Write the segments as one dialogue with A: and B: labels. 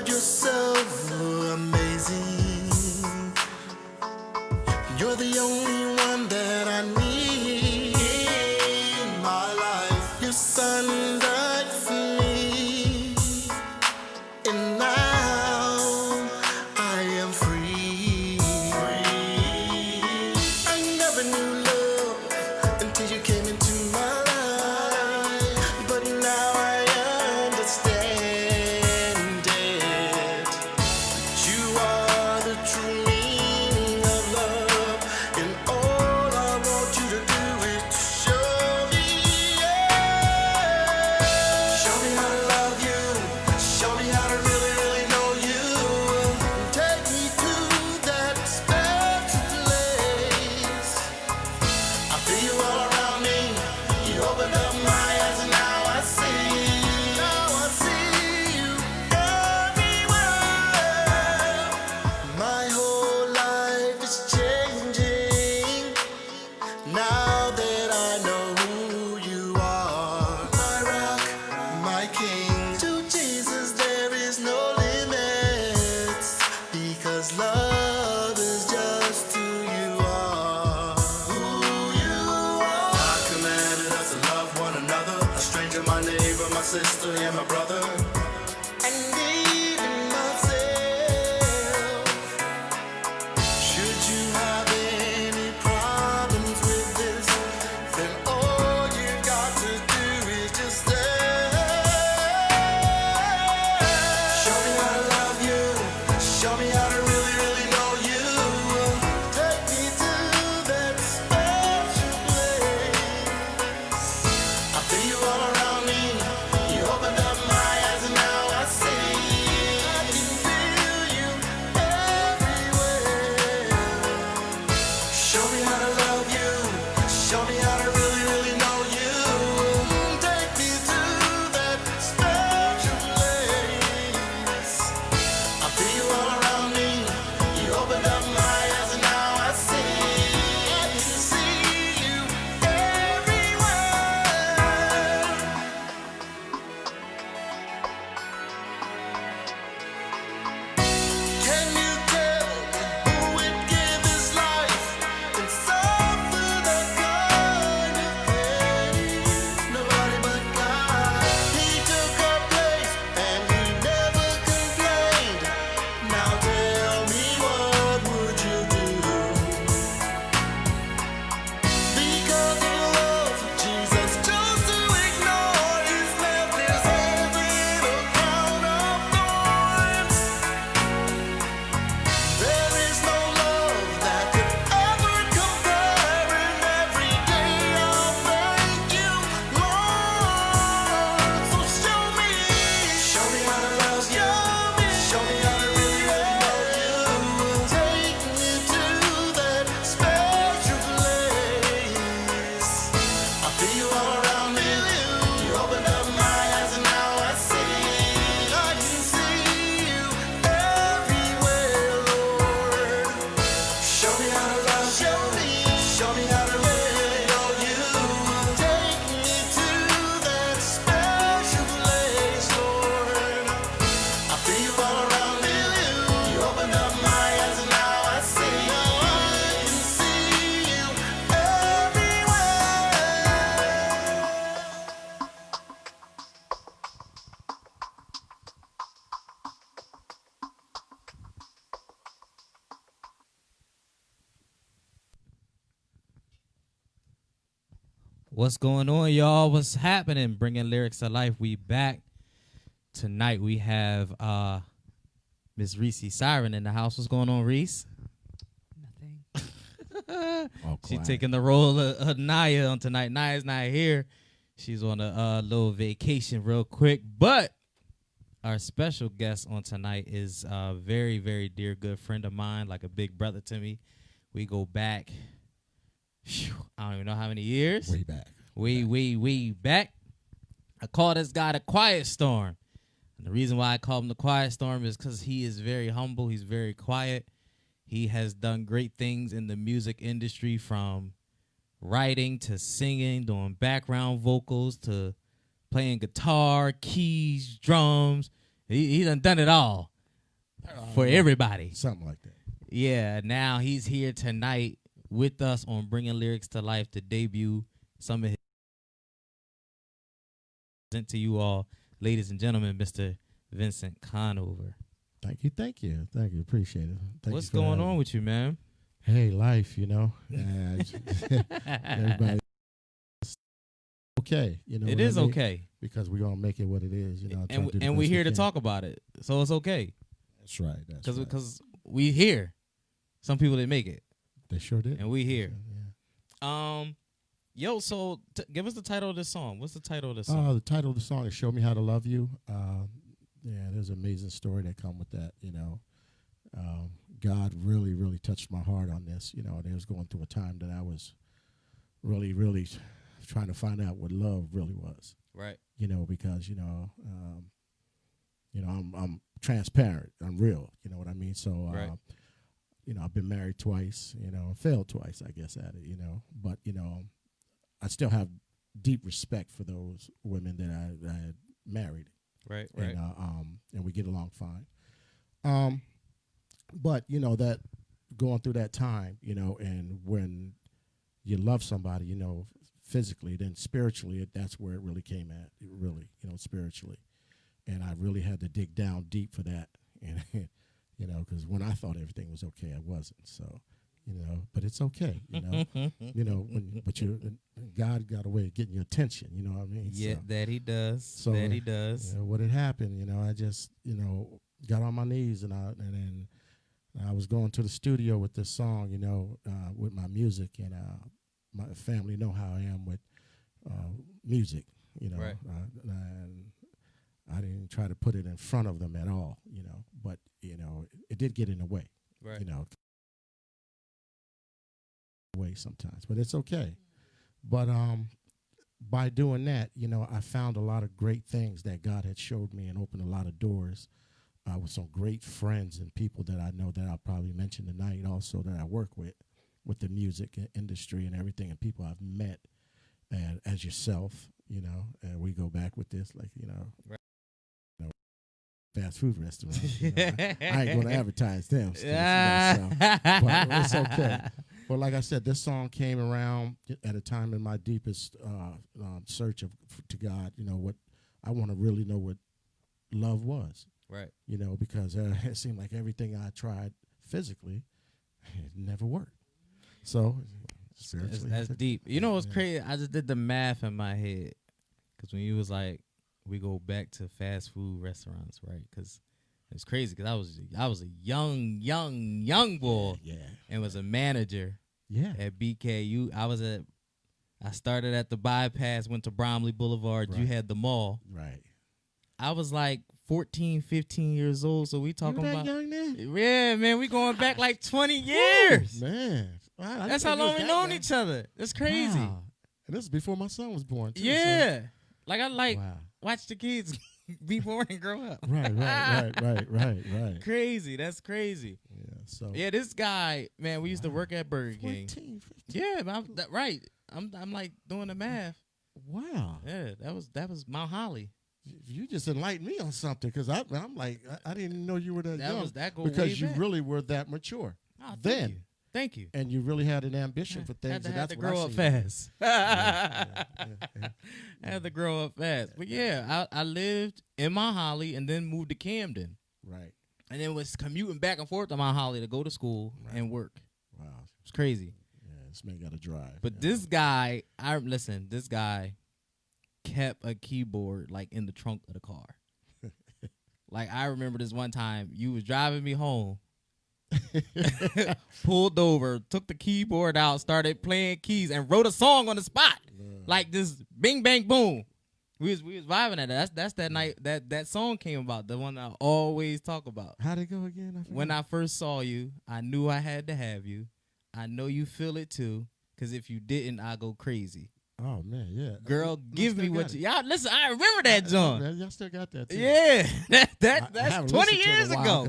A: you're so amazing. You're the only one that I need in my life. Your son died for me, and now I am free. I never knew love until you came into my life, but now I understand it. You are the true meaning of love, and all I want you to do is to show me, yeah. Show me how to love you. Show me how to really, really know you. Take me to that special place. I feel you all around me. You opened up my eyes and now I see. Now I see you everywhere. My whole life is changing now that I know who you are. My rock, my king. To Jesus there is no limits, because love is just who you are. Who you are. God commanded us to love one another, a stranger, my neighbor, my sister, and my brother, and even myself. Should you have any problems with this, then all you got to do is just say, show me how to love you. Show me how to really, really know you. Take me to that special place. I feel you all around me. You opened up my eyes and now I see. I can feel you everywhere. Show me how to love you. Show me how to really, really know you. Take me to that special place. I feel you all around me. You opened up my eyes and now I see. I can see you everywhere. Can you tell who would give his life and suffer that kind of pain? Nobody but God. He took our place and he never complained. Now tell me, what would you do? Because of love, Jesus chose to ignore his left his whole little crown of thorns. There is no love that could ever compare, and every day I'll thank you, Lord. So show me how to love you. Show me how to really, really know you. Take me to that special place. I feel you all around me. You opened up my eyes and now I see. I can see you everywhere, Lord. Show me how to love you. Show me how to really know you. Take me to that special place, Lord. I feel you all around me. You opened up my eyes and now I see. I can see you everywhere.
B: What's going on, y'all? What's happening? Bringing lyrics to life. We back tonight. We have Miss Reese Siren in the house. What's going on, Reese?
C: Nothing.
D: All
B: She's
D: quiet.
B: taking the role of Naya on tonight. Naya's not here. She's on a little vacation real quick. But our special guest on tonight is a very, very dear good friend of mine, like a big brother to me. We go back, I don't even know how many years.
D: Way back.
B: Way back. I call this guy the Quiet Storm. And the reason why I call him the Quiet Storm is because he is very humble. He's very quiet. He has done great things in the music industry, from writing to singing, doing background vocals, to playing guitar, keys, drums. He done it all. for everybody.
D: Something like that.
B: Yeah, now he's here tonight with us on Bringing Lyrics to Life to debut some of his. Present to you all, ladies and gentlemen, Mr. Vincent Conover.
D: Thank you. Appreciate it.
B: What's going on with you, man?
D: Hey, life, everybody. Okay,
B: it is okay
D: because we're gonna make it what it is,
B: and we're here to talk about it, so it's okay.
D: That's right.
B: Because we here. Some people didn't make it.
D: They sure did,
B: and we here.
D: Yeah.
B: Yo, so give us the title of this song. What's the title of this song?
D: The title of the song is "Show Me How to Love You." Yeah, there's an amazing story that come with that. God really, really touched my heart on this. I was going through a time that I was really, really trying to find out what love really was.
B: Right.
D: Because I'm transparent. I'm real. You know what I mean? So
B: right.
D: I've been married twice. Failed twice, I guess, at it. But I still have deep respect for those women that I had married.
B: Right.
D: And we get along fine. But that going through that time, and when you love somebody, physically, then spiritually, that's where it really came at. It really, spiritually, and I really had to dig down deep for that, and because when I thought everything was okay, it wasn't. So, but it's okay, but God got a way of getting your attention. You know what I mean?
B: Yeah,
D: so,
B: that He does.
D: So
B: that He does.
D: What had happened? I just got on my knees and then I was going to the studio with this song, with my music, and my family know how I am with music,
B: Right.
D: And I didn't try to put it in front of them at all, but it did get in the way,
B: Right.
D: Way sometimes, but it's okay. But by doing that, I found a lot of great things that God had showed me and opened a lot of doors with some great friends and people that I know that I'll probably mention tonight also that I work with the music industry and everything, and people I've met, and as yourself, and we go back with this, like,
B: Right.
D: Fast food restaurants. I ain't going to advertise them. But it's okay. But like I said, this song came around at a time in my deepest search to God. What I want to really know what love was.
B: Right.
D: Because it seemed like everything I tried physically, it never worked. So spiritually,
B: that's deep. What's crazy? I just did the math in my head, because when you was like, we go back to fast food restaurants, right? Because it's crazy. Because I was a young boy, and was a manager, at BKU. I started at the bypass, went to Bromley Boulevard. Right. You had the mall,
D: right? I
B: was like 14, 15 years old. So we talking
D: you that
B: about
D: young then?
B: Yeah, man. We going back like 20 years,
D: man. Wow,
B: that's how long we known each other. That's crazy.
D: Wow. And this is before my son was born, too.
B: Yeah. So. Like, I
D: wow.
B: watch the kids be born and grow up.
D: Right.
B: Crazy. That's crazy.
D: Yeah. So.
B: Yeah, this guy, man, we used to work at Burger
D: 14,
B: King.
D: 15.
B: Yeah, right. I'm like doing the math.
D: Wow.
B: Yeah, that was Mount Holly.
D: You just enlightened me on something, because I'm like, I didn't even know you were that young.
B: That
D: because you really were that mature.
B: Oh,
D: then.
B: Thank you.
D: And you really had an ambition for things.
B: Had to grow up fast. I had to grow up fast. But I lived in Mount Holly and then moved to Camden.
D: Right.
B: And then was commuting back and forth to Mount Holly to go to school and work.
D: Wow.
B: It's crazy.
D: Yeah, this man got to drive.
B: But this guy, this guy kept a keyboard like in the trunk of the car. Like, I remember this one time, you was driving me home. Pulled over, took the keyboard out, started playing keys, and wrote a song on the spot. Like this, bing bang boom. We was vibing at it. That's that night that song came about. The one I always talk about.
D: How'd it go again?
B: When I first saw you, I knew I had to have you. I know you feel it too, because if you didn't, I go crazy.
D: Oh man, yeah.
B: Girl, give me what you. Y'all listen. I remember that song.
D: Y'all still got that too.
B: Yeah, that's 20 years ago.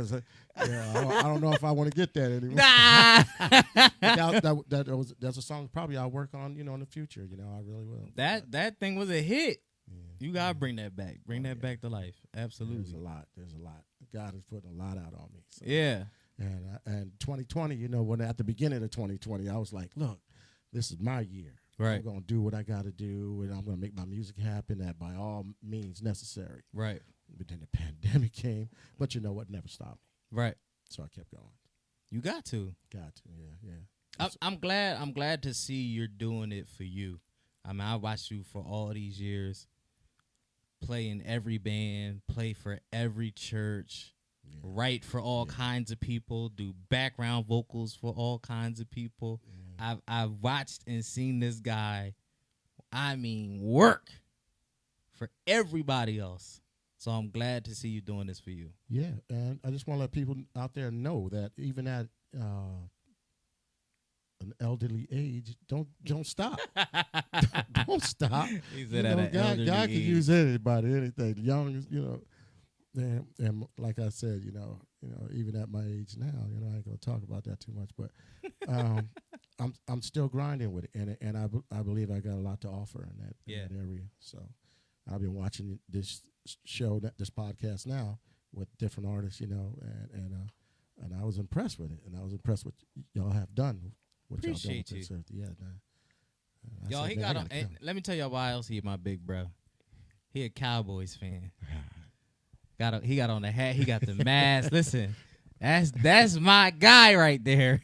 D: I don't know if I want to get that anymore.
B: Nah.
D: That's a song probably I'll work on, in the future. I really will.
B: That thing was a hit.
D: Yeah.
B: You gotta bring that back. Bring that back to life. Absolutely.
D: There's a lot. God is putting a lot out on me. So.
B: Yeah.
D: And 2020, when at the beginning of 2020, I was like, look, this is my year.
B: Right.
D: I'm going to do what I got to do, and I'm going to make my music happen at by all means necessary.
B: Right.
D: But then the pandemic came, but you know what? Never stopped me.
B: Right.
D: So I kept going.
B: You got to.
D: Got to, yeah.
B: I'm glad to see you're doing it for you. I mean, I watched you for all these years, play in every band, play for every church, write for all kinds of people, do background vocals for all kinds of people. I've watched and seen this guy, work for everybody else. So I'm glad to see you doing this for you.
D: Yeah, and I just want to let people out there know that even at an elderly age, don't stop. Don't stop.
B: He said at an elderly
D: God can
B: age.
D: use anybody, anything. Young, and like I said, even at my age now, I ain't gonna talk about that too much, but I'm still grinding with it, and I believe I got a lot to offer in that area. So I've been watching this show, this podcast now with different artists, and I was impressed with it, and I was impressed with y'all have done. What
B: Appreciate
D: y'all done with
B: you.
D: this.
B: Y'all, he got on. And let me tell y'all why else he my big bro. He a Cowboys fan. He got on the hat. He got the mask. Listen, that's my guy right there.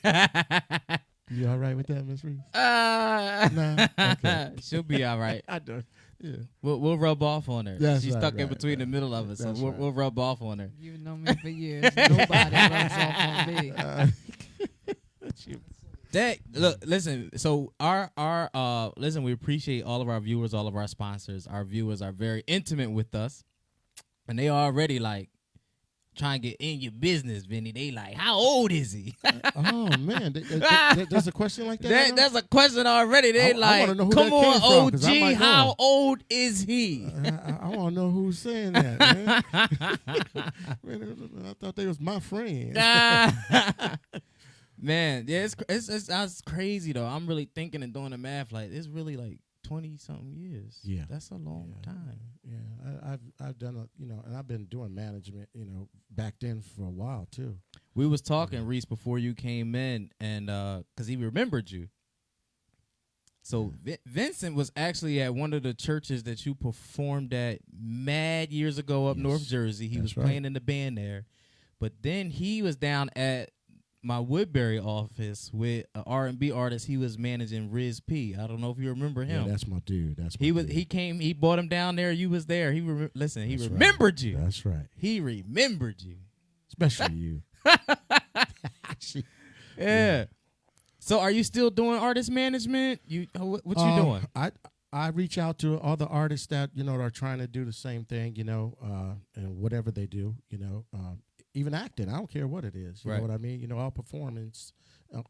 D: You all right with that, Miss Reese?
B: Nah.
D: Okay.
B: She'll be all right.
D: I do. Yeah.
B: We'll rub off on her.
D: That's
B: She's
D: right,
B: stuck in
D: right,
B: between the
D: right.
B: middle of us, so
D: That's right.
B: we'll rub off on her.
C: You've known me for years. Nobody rubs off on me.
B: Listen. So listen. We appreciate all of our viewers, all of our sponsors. Our viewers are very intimate with us, and they already like trying to get in your business, Vinny. They like, how old is he?
D: Oh man, there's a question like that.
B: That's a question already. They
D: I
B: like,
D: wanna know who
B: come
D: that came from,
B: on,
D: 'cause I
B: OG,
D: might know.
B: how old is he?
D: I want to know who's saying that. Man. I thought they was my friend.
B: Man, yeah, it's crazy though. I'm really thinking and doing the math. Like, it's really like 20-something years.
D: Yeah,
B: that's a long time.
D: Yeah, I've done and I've been doing management, back then for a while too.
B: We was talking, Reese, before you came in, and because he remembered you. So Vincent was actually at one of the churches that you performed at mad years ago up North Jersey. He was playing in the band there, but then he was down at my Woodbury office with an R&B artist. He was managing Riz P. I don't know if you remember him.
D: Yeah, that's my dude.
B: He came. He brought him down there. You was there. He
D: That's
B: remembered you.
D: That's right.
B: He remembered you,
D: especially you.
B: Yeah. So, are you still doing artist management? What you doing?
D: I reach out to other artists that are trying to do the same thing, and whatever they do, even acting. I don't care what it is. You know what I mean? All performance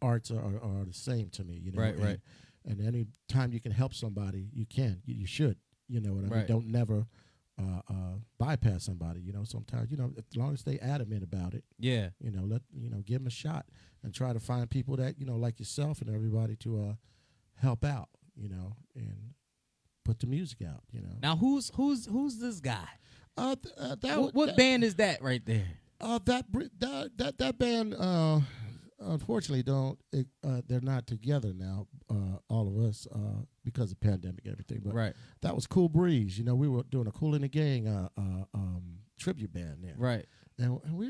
D: arts are the same to me.
B: Right.
D: And any time you can help somebody, you can. You should. You know what I mean? Don't never bypass somebody. Sometimes as long as they adamant about it.
B: Yeah.
D: Give them a shot and try to find people that like yourself and everybody to help out. And put the music out.
B: Now, who's this guy? What band is that right there?
D: That band, unfortunately, they're not together now. All of us, because of pandemic, and everything. But that was Cool Breeze. We were doing a Cool in the Gang tribute band there.
B: Right.
D: And we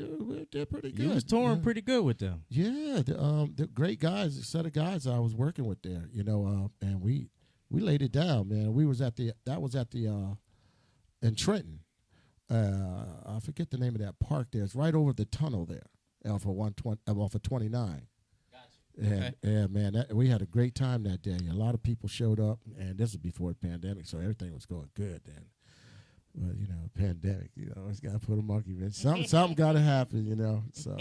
D: did pretty good.
B: You was touring pretty good with them.
D: Yeah, the great guys, a set of guys I was working with there. And we laid it down, man. We was at the in Trenton. I forget the name of that park there. It's right over the tunnel there, off of 29. Gotcha. And man, we had a great time that day. A lot of people showed up, and this was before the pandemic, so everything was going good then. But pandemic, it's got to put a monkey wrench. Something got to happen, So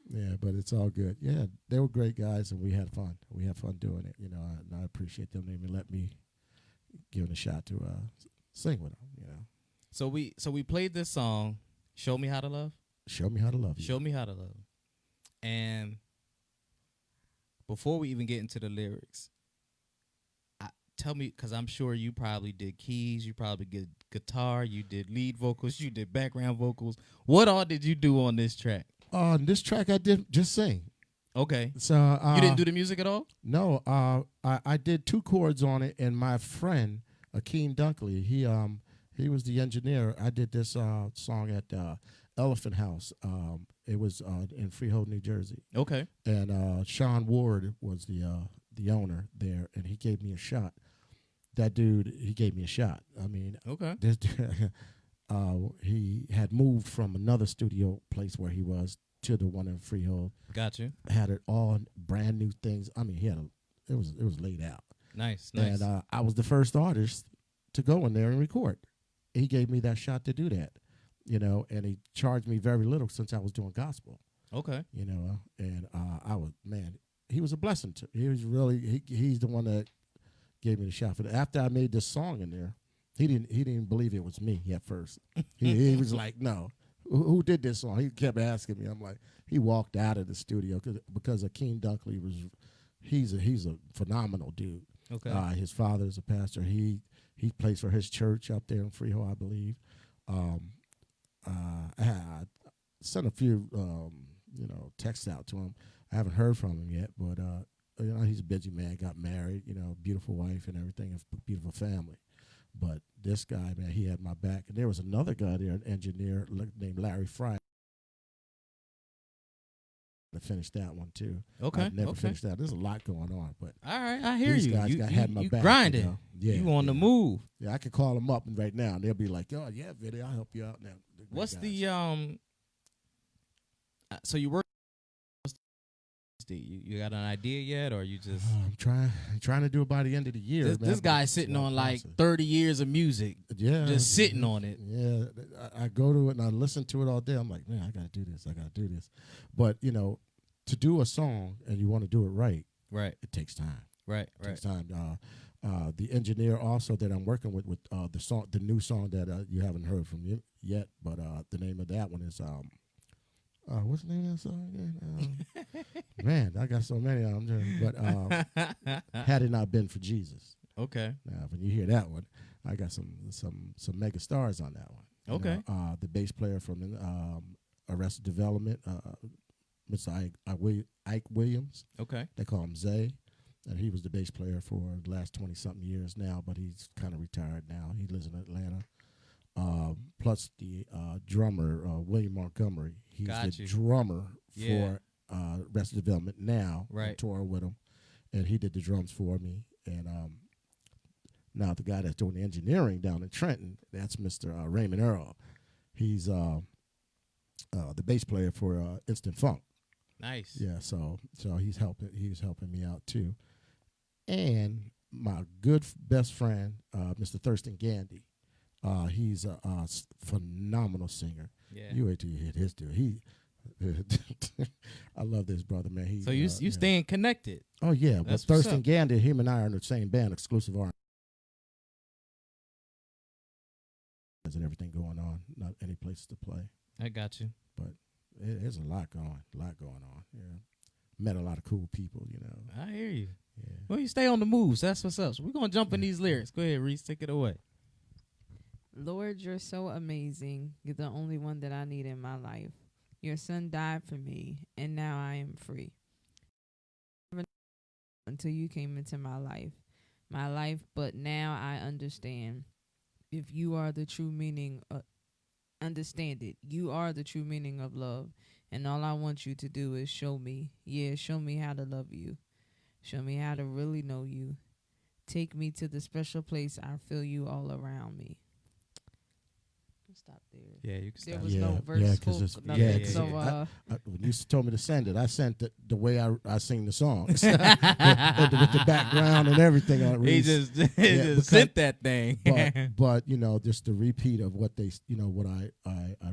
D: yeah, but it's all good. Yeah, they were great guys, and we had fun. We had fun doing it, and I appreciate them even let me give it a shot to sing with them,
B: So we played this song, "Show Me How to Love."
D: Show me how to love you.
B: Show me how to love. And before we even get into the lyrics, tell me, because I'm sure you probably did keys, you probably did guitar, you did lead vocals, you did background vocals. What all did you do on this track?
D: On this track, I did just sing.
B: Okay.
D: So
B: You didn't do the music at all?
D: No, I did 2 chords on it, and my friend Akeem Dunkley, he was the engineer. I did this song at Elephant House. It was in Freehold, New Jersey,
B: Okay.
D: and Sean Ward was the owner there, and he gave me a shot. That dude, he gave me a shot. I mean,
B: Okay.
D: this he had moved from another studio place where he was to the one in Freehold.
B: Got you.
D: Had it all brand new things. I mean, it was laid out.
B: Nice.
D: And I was the first artist to go in there and record. He gave me that shot to do that, and he charged me very little since I was doing gospel,
B: Okay.
D: and I was, man, he was a blessing to. He was really he's the one that gave me the shot for that. After I made this song in there, he didn't believe it was me at first. He was like, no. Who did this song? He kept asking me. I'm like, he walked out of the studio because Akeem Dunkley he's a phenomenal dude.
B: Okay.
D: His father is a pastor. He plays for his church up there in Freehold, I believe. I sent a few texts out to him. I haven't heard from him yet, but he's a busy man. Got married, beautiful wife and everything, a beautiful family. But this guy, man, he had my back. And there was another guy there, an engineer named Larry Fry. I finished that one too.
B: Okay.
D: I never finished that. There's a lot going on, but
B: All right, I hear
D: these
B: you.
D: guys had my back.
B: Grinding.
D: Yeah,
B: you on the
D: yeah.
B: move.
D: Yeah, I could call them up right now, and they'll be like, "Oh yeah, Vinny, I'll help you out now."
B: What's
D: guys.
B: the So you work? You got an idea yet, or you just?
D: I'm trying to do it by the end of the year.
B: This guy's sitting on like 30 years of music.
D: Yeah,
B: just sitting on it.
D: Yeah, I go to it and I listen to it all day. I'm like, man, I got to do this. But to do a song and you want to do it right, it takes time.
B: Right.
D: It takes time. The engineer also that I'm working with the new song that you haven't heard from yet, but the name of that one is what's the name of that song again? Man, I got so many of them. But Had It Not Been for Jesus.
B: Okay.
D: Now, when you hear that one, I got some mega stars on that one.
B: Okay.
D: The bass player from Arrested Development, Mr. Ike Williams.
B: Okay.
D: They call him Zay. And he was the bass player for the last 20-something years now, but he's kind of retired now. He lives in Atlanta. Plus the drummer, William Montgomery. He's the drummer for Arrested Development now.
B: Right.
D: I toured with him, and he did the drums for me. And now the guy that's doing the engineering down in Trenton, that's Mr. Raymond Earl. He's the bass player for Instant Funk.
B: Nice.
D: Yeah, so he's helping me out too. And my good best friend, Mr. Thurston Gandy, he's a phenomenal singer.
B: Yeah.
D: You wait till you hit his dude. I love this brother, man.
B: So you staying connected.
D: Oh yeah,
B: That's
D: but
B: what's
D: Thurston
B: up.
D: Gandy, him and I are in the same band, Exclusive R. And everything going on, not any places to play.
B: I got you.
D: But there's a lot going on. Yeah, met a lot of cool people.
B: I hear you.
D: Yeah.
B: Well, you stay on the moves. That's what's up. So we're gonna jump in these lyrics. Go ahead, Reese. Take it away.
C: Lord, you're so amazing. You're the only one that I need in my life. Your son died for me, and now I am free. Until you came into my life, but now I understand. If you are the true meaning, understand it. You are the true meaning of love, and all I want you to do is show me. Yeah, show me how to love you. Show me how to really know you. Take me to the special place I feel you all around me. Stop there.
B: Yeah, you can
C: There
B: stop.
C: was no verse.
D: Yeah, because it's
C: nothing.
B: yeah,
C: So
B: yeah.
D: when you told me to send it, I sent it the way I sing the songs with the background and everything.
B: He just
D: because-
B: sent that thing.
D: but just the repeat of what they what I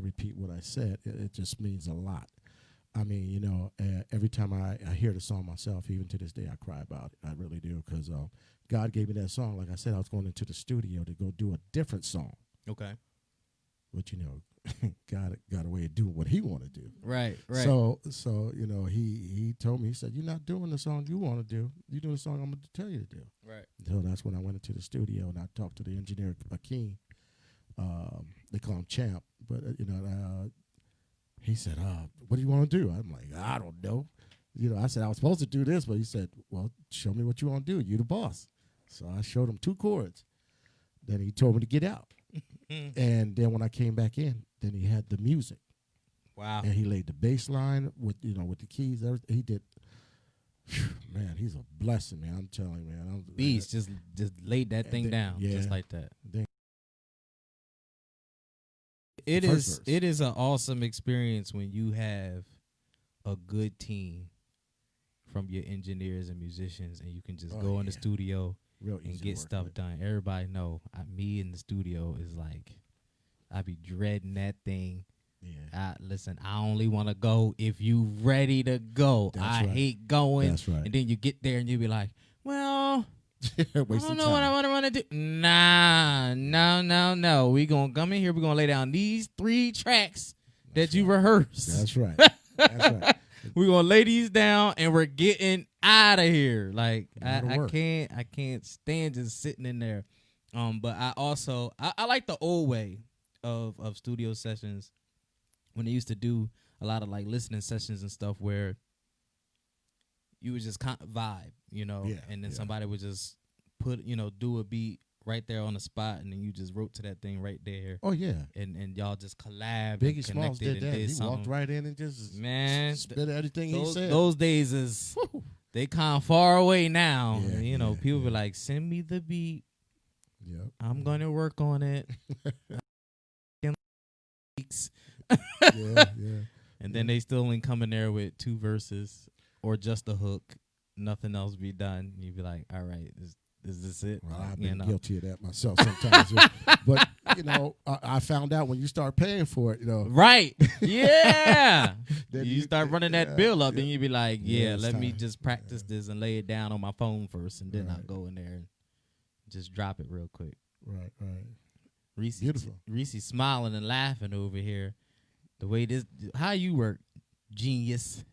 D: repeat what I said. It just means a lot. I mean, every time I hear the song myself, even to this day, I cry about it. I really do, because God gave me that song. Like I said, I was going into the studio to go do a different song.
B: Okay.
D: but got a way of doing what he want to do.
B: Right, right.
D: So he told me, he said, "You're not doing the song you want to do. You're doing the song I'm going to tell you to do."
B: Right.
D: So that's when I went into the studio and I talked to the engineer, Akeem. They call him Champ, but he said, "What do you want to do?" I'm like, "I don't know." I said I was supposed to do this, but he said, "Well, show me what you want to do. You the boss." So I showed him 2 chords. Then he told me to get out. And then when I came back in, then he had the music.
B: Wow.
D: And he laid the bass line with with the keys. Everything. He did. Man, he's a blessing, man. I'm telling you, man.
B: Beast just laid that thing down just like that. It is an awesome experience when you have a good team from your engineers and musicians, and you can just go in the studio and get stuff done. Everybody know me in the studio is like, I be dreading that thing. Yeah. Listen, I only want to go if you ready to go. I hate going. That's right. And then you get there and you be like, well, I don't know what I want to do. Nah, no. We gonna come in here. We gonna lay down these 3 tracks that you rehearsed.
D: That's right. That's right.
B: We're gonna lay these down and we're getting out of here. Like I can't stand just sitting in there. But I also I like the old way of studio sessions when they used to do a lot of like listening sessions and stuff where you would just kind of vibe, and then somebody would just put, do a beat right there on the spot, and then you just wrote to that thing right there.
D: Oh yeah,
B: and y'all just collab.
D: Biggie Smalls did that. He walked right in and just spit everything he said.
B: Those days is they kind of far away now. Yeah, people be like, "Send me the beat.
D: Yep.
B: I'm gonna work on it."
D: yeah.
B: And then they still ain't coming there with 2 verses or just a hook, nothing else be done. You be like, all right, is this it?
D: Well, I've been guilty of that myself sometimes. But I found out when you start paying for it,
B: Right. Yeah. you start running that bill up, then you be like, let me just practice this and lay it down on my phone first, and then I'll go in there and just drop it real quick.
D: Right.
B: Reese smiling and laughing over here. The way how you work, genius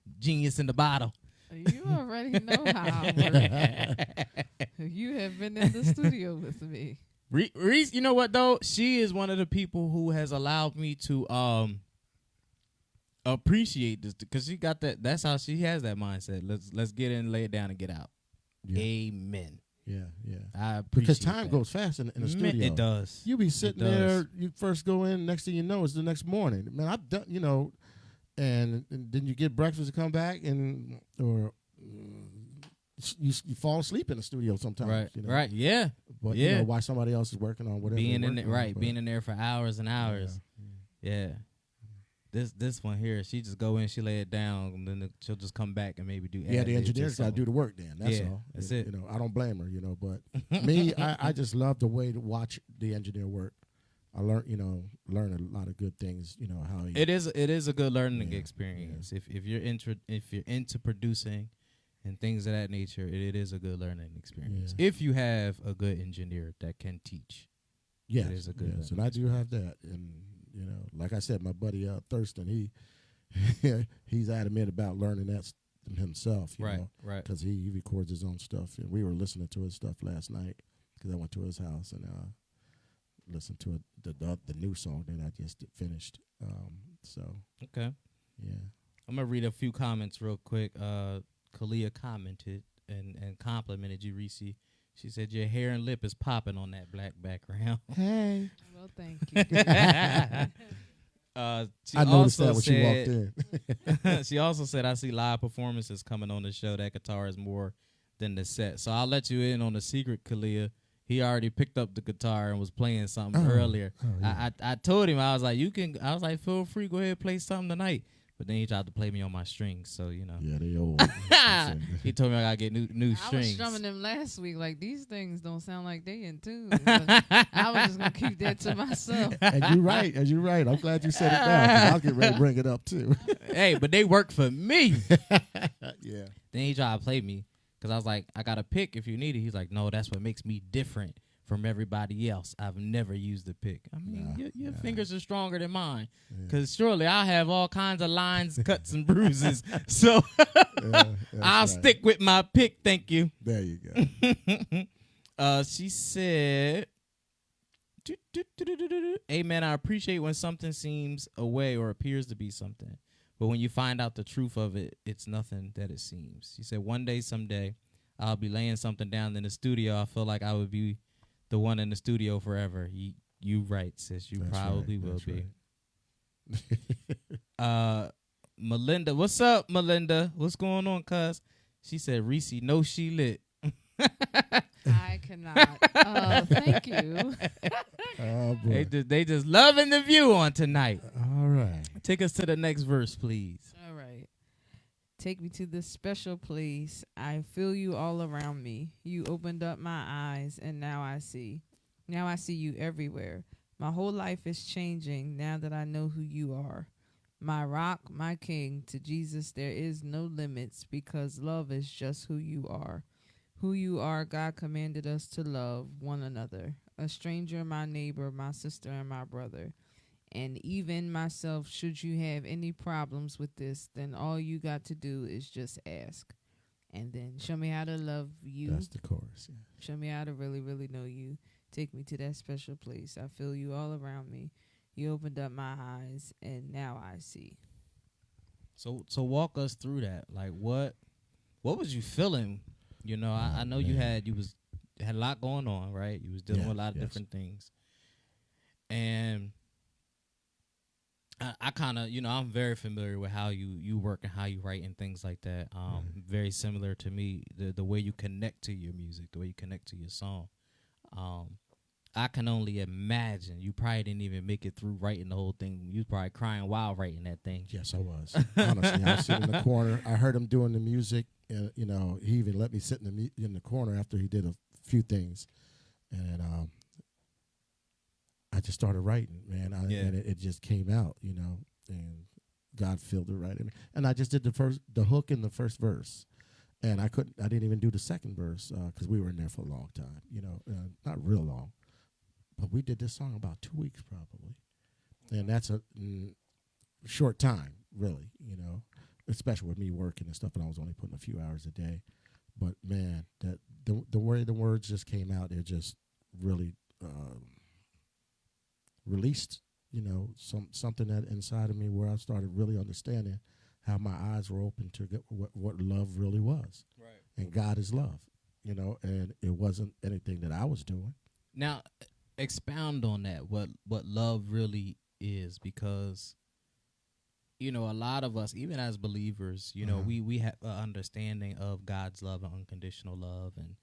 B: in the bottle.
C: You already know how I work. You have been in the studio with me.
B: Reese, you know what though? She is one of the people who has allowed me to appreciate this, because she got that. That's how she has that mindset. Let's get in, lay it down, and get out. Yeah. Amen.
D: Yeah.
B: I appreciate
D: because time
B: that.
D: goes fast in the studio.
B: It does.
D: You be sitting there. You first go in. Next thing you know, it's the next morning. Man, I've done. And then you get breakfast and come back, or you fall asleep in the studio sometimes.
B: Right. Right. Yeah.
D: But while somebody else is working on whatever.
B: Being in there for hours and hours. Yeah. This one here, she just go in, she lay it down, and then she'll just come back and maybe do.
D: Yeah, the engineer's got to do the work. Then that's all.
B: That's it.
D: I don't blame her. But me, I just love the way to watch the engineer work. I learn a lot of good things. How he.
B: It is a good learning experience. Yeah. If you're into producing and things of that nature, it is a good learning experience. Yeah. If you have a good engineer that can teach, it is a good.
D: Yes, and I do have that, and like I said, my buddy Thurston, he's adamant about learning that himself.
B: Right.
D: Because he records his own stuff, and we were listening to his stuff last night because I went to his house and listened to the new song that I just finished.
B: Okay.
D: Yeah.
B: I'm gonna read a few comments real quick. Kalia commented and complimented you, Reese. She said your hair and lip is popping on that black background.
D: Hey.
C: Well, thank you.
D: I noticed that when she walked in.
B: She also said, I see live performances coming on the show. That guitar is more than the set. So I'll let you in on the secret, Kalia. He already picked up the guitar and was playing something earlier. Oh, yeah. I told him, I was like, feel free, go ahead and play something tonight. But then he tried to play me on my strings, so
D: Yeah, they old.
B: He told me I gotta get new strings.
C: I was strumming them last week. Like, these things don't sound like they in tune. I was just gonna keep that to myself.
D: And you're right. I'm glad you said it now. I'll get ready to bring it up too.
B: Hey, but they work for me.
D: Yeah.
B: Then he tried to play me because I was like, I got to pick if you need it. He's like, no, that's what makes me different from everybody else. I've never used a pick. I mean,
D: Nah,
B: your
D: nah.
B: fingers are stronger than mine,
D: Yeah.
B: because surely I have all kinds of lines, cuts, and bruises. So I'll
D: right.
B: stick with my pick. Thank you.
D: There you go.
B: She said, "Amen. I appreciate when something seems a way or appears to be something, but when you find out the truth of it, it's nothing that it seems." She said, "One day, someday, I'll be laying something down in the studio. I feel like I would be the one in the studio forever." You right, sis. You
D: That's
B: probably
D: right,
B: will
D: that's
B: be.
D: right.
B: Melinda, what's up, Melinda? What's going on, cuz? She said, "Reese, no, she lit."
C: I cannot. Thank you.
D: Oh, boy.
B: They just loving the view on tonight.
D: All right.
B: Take us to the next verse, please.
C: All right. Take me to this special place. I feel you all around me. You opened up my eyes, and now I see. Now I see you everywhere. My whole life is changing now that I know who you are. My rock, my king, to Jesus there is no limits, because love is just who you are. Who you are, God commanded us to love one another. A stranger, my neighbor, my sister, and my brother. And even myself, should you have any problems with this, then all you got to do is just ask. And then show me how to love you.
D: That's the chorus. Yeah.
C: Show me how to really, really know you. Take me to that special place. I feel you all around me. You opened up my eyes, and now I see.
B: So walk us through that. Like, what was you feeling? You know, I know you had a lot going on, right? You was dealing with a lot of different things. And I kind of, I'm very familiar with how you work and how you write and things like that. Very similar to me, the way you connect to your music, the way you connect to your song. I can only imagine you probably didn't even make it through writing the whole thing. You was probably crying while writing that thing.
D: Yes, I was. Honestly, I was sitting in the corner. I heard him doing the music, and he even let me sit in the corner after he did a few things, and I just started writing, man. And it just came out, and God filled it right in me. And I just did the hook in the first verse, and I didn't even do the second verse because we were in there for a long time, not real long. But we did this song about 2 weeks probably. And that's a short time, really, especially with me working and stuff, and I was only putting a few hours a day. But, man, that the way the words just came out, it just really released, something that inside of me where I started really understanding how my eyes were open to get what love really was.
B: Right.
D: And God is love, and it wasn't anything that I was doing.
B: Now, expound on that, what love really is, because a lot of us, even as believers, we have an understanding of God's love and unconditional love and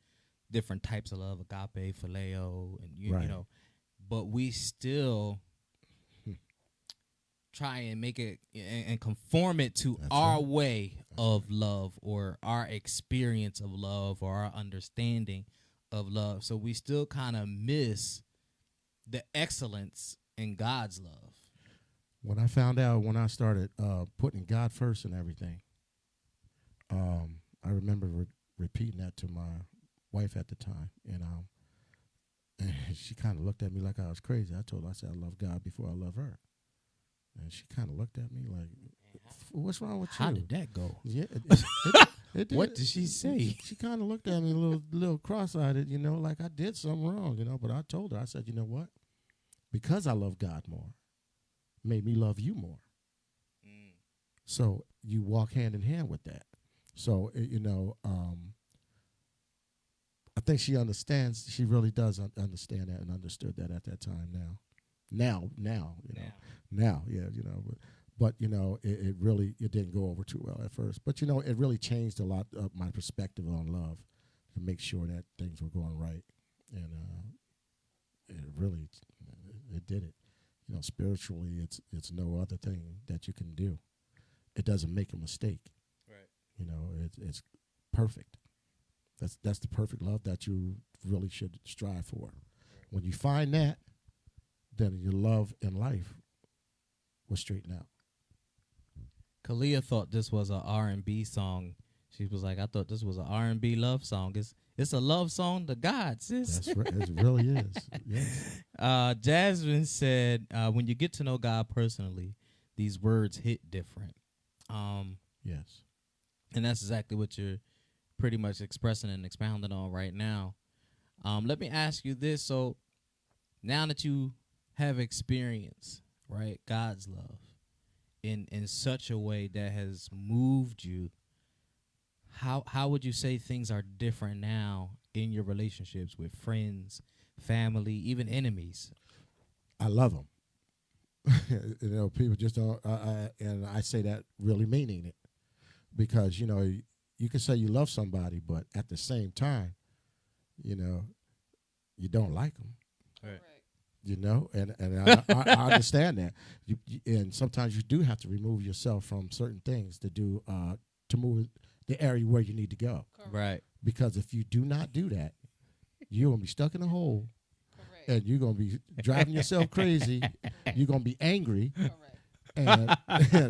B: different types of love, agape, phileo, and but we still try and make it and conform it to our way of love, or our experience of love, or our understanding of love. So we still kind of miss the excellence in God's love.
D: When I started putting God first in everything, I remember repeating that to my wife at the time, and she kind of looked at me like I was crazy. I told her, I said, I love God before I love her. And she kind of looked at me like, what's wrong with you?
B: How did that go?
D: Yeah, it did.
B: What did she say?
D: She kind of looked at me a little cross-eyed, like I did something wrong, but I told her, I said, you know what? Because I love God more, made me love you more. So you walk hand in hand with that. So, I think she understands. She really does understand that and understood that at that time now, but it really, it didn't go over too well at first. But, it really changed a lot of my perspective on love to make sure that things were going right. And it did it. Spiritually, it's no other thing that you can do. It doesn't make a mistake. Right. It's perfect. That's the perfect love that you really should strive for. Right. When you find that, then your love in life will straighten out.
B: Kalia thought this was a R&B song. She was like, I thought this was an R&B love song. It's a love song to God, sis.
D: That's right. It really is. Yes.
B: Jasmine said, when you get to know God personally, these words hit different.
D: Yes.
B: And that's exactly what you're pretty much expressing and expounding on right now. Let me ask you this. So now that you have experienced, right, God's love in such a way that has moved you, how would you say things are different now in your relationships with friends, family, even enemies?
D: I love them. People just don't, and I say that really meaning it, because you can say you love somebody, but at the same time, you don't like them.
B: Right.
D: And I understand that. And sometimes you do have to remove yourself from certain things to move the area where you need to go.
C: Correct.
B: Right.
D: Because if you do not do that, you're going to be stuck in a hole.
C: Correct.
D: And you're going to be driving yourself crazy. You're going to be angry.
C: Correct.
D: And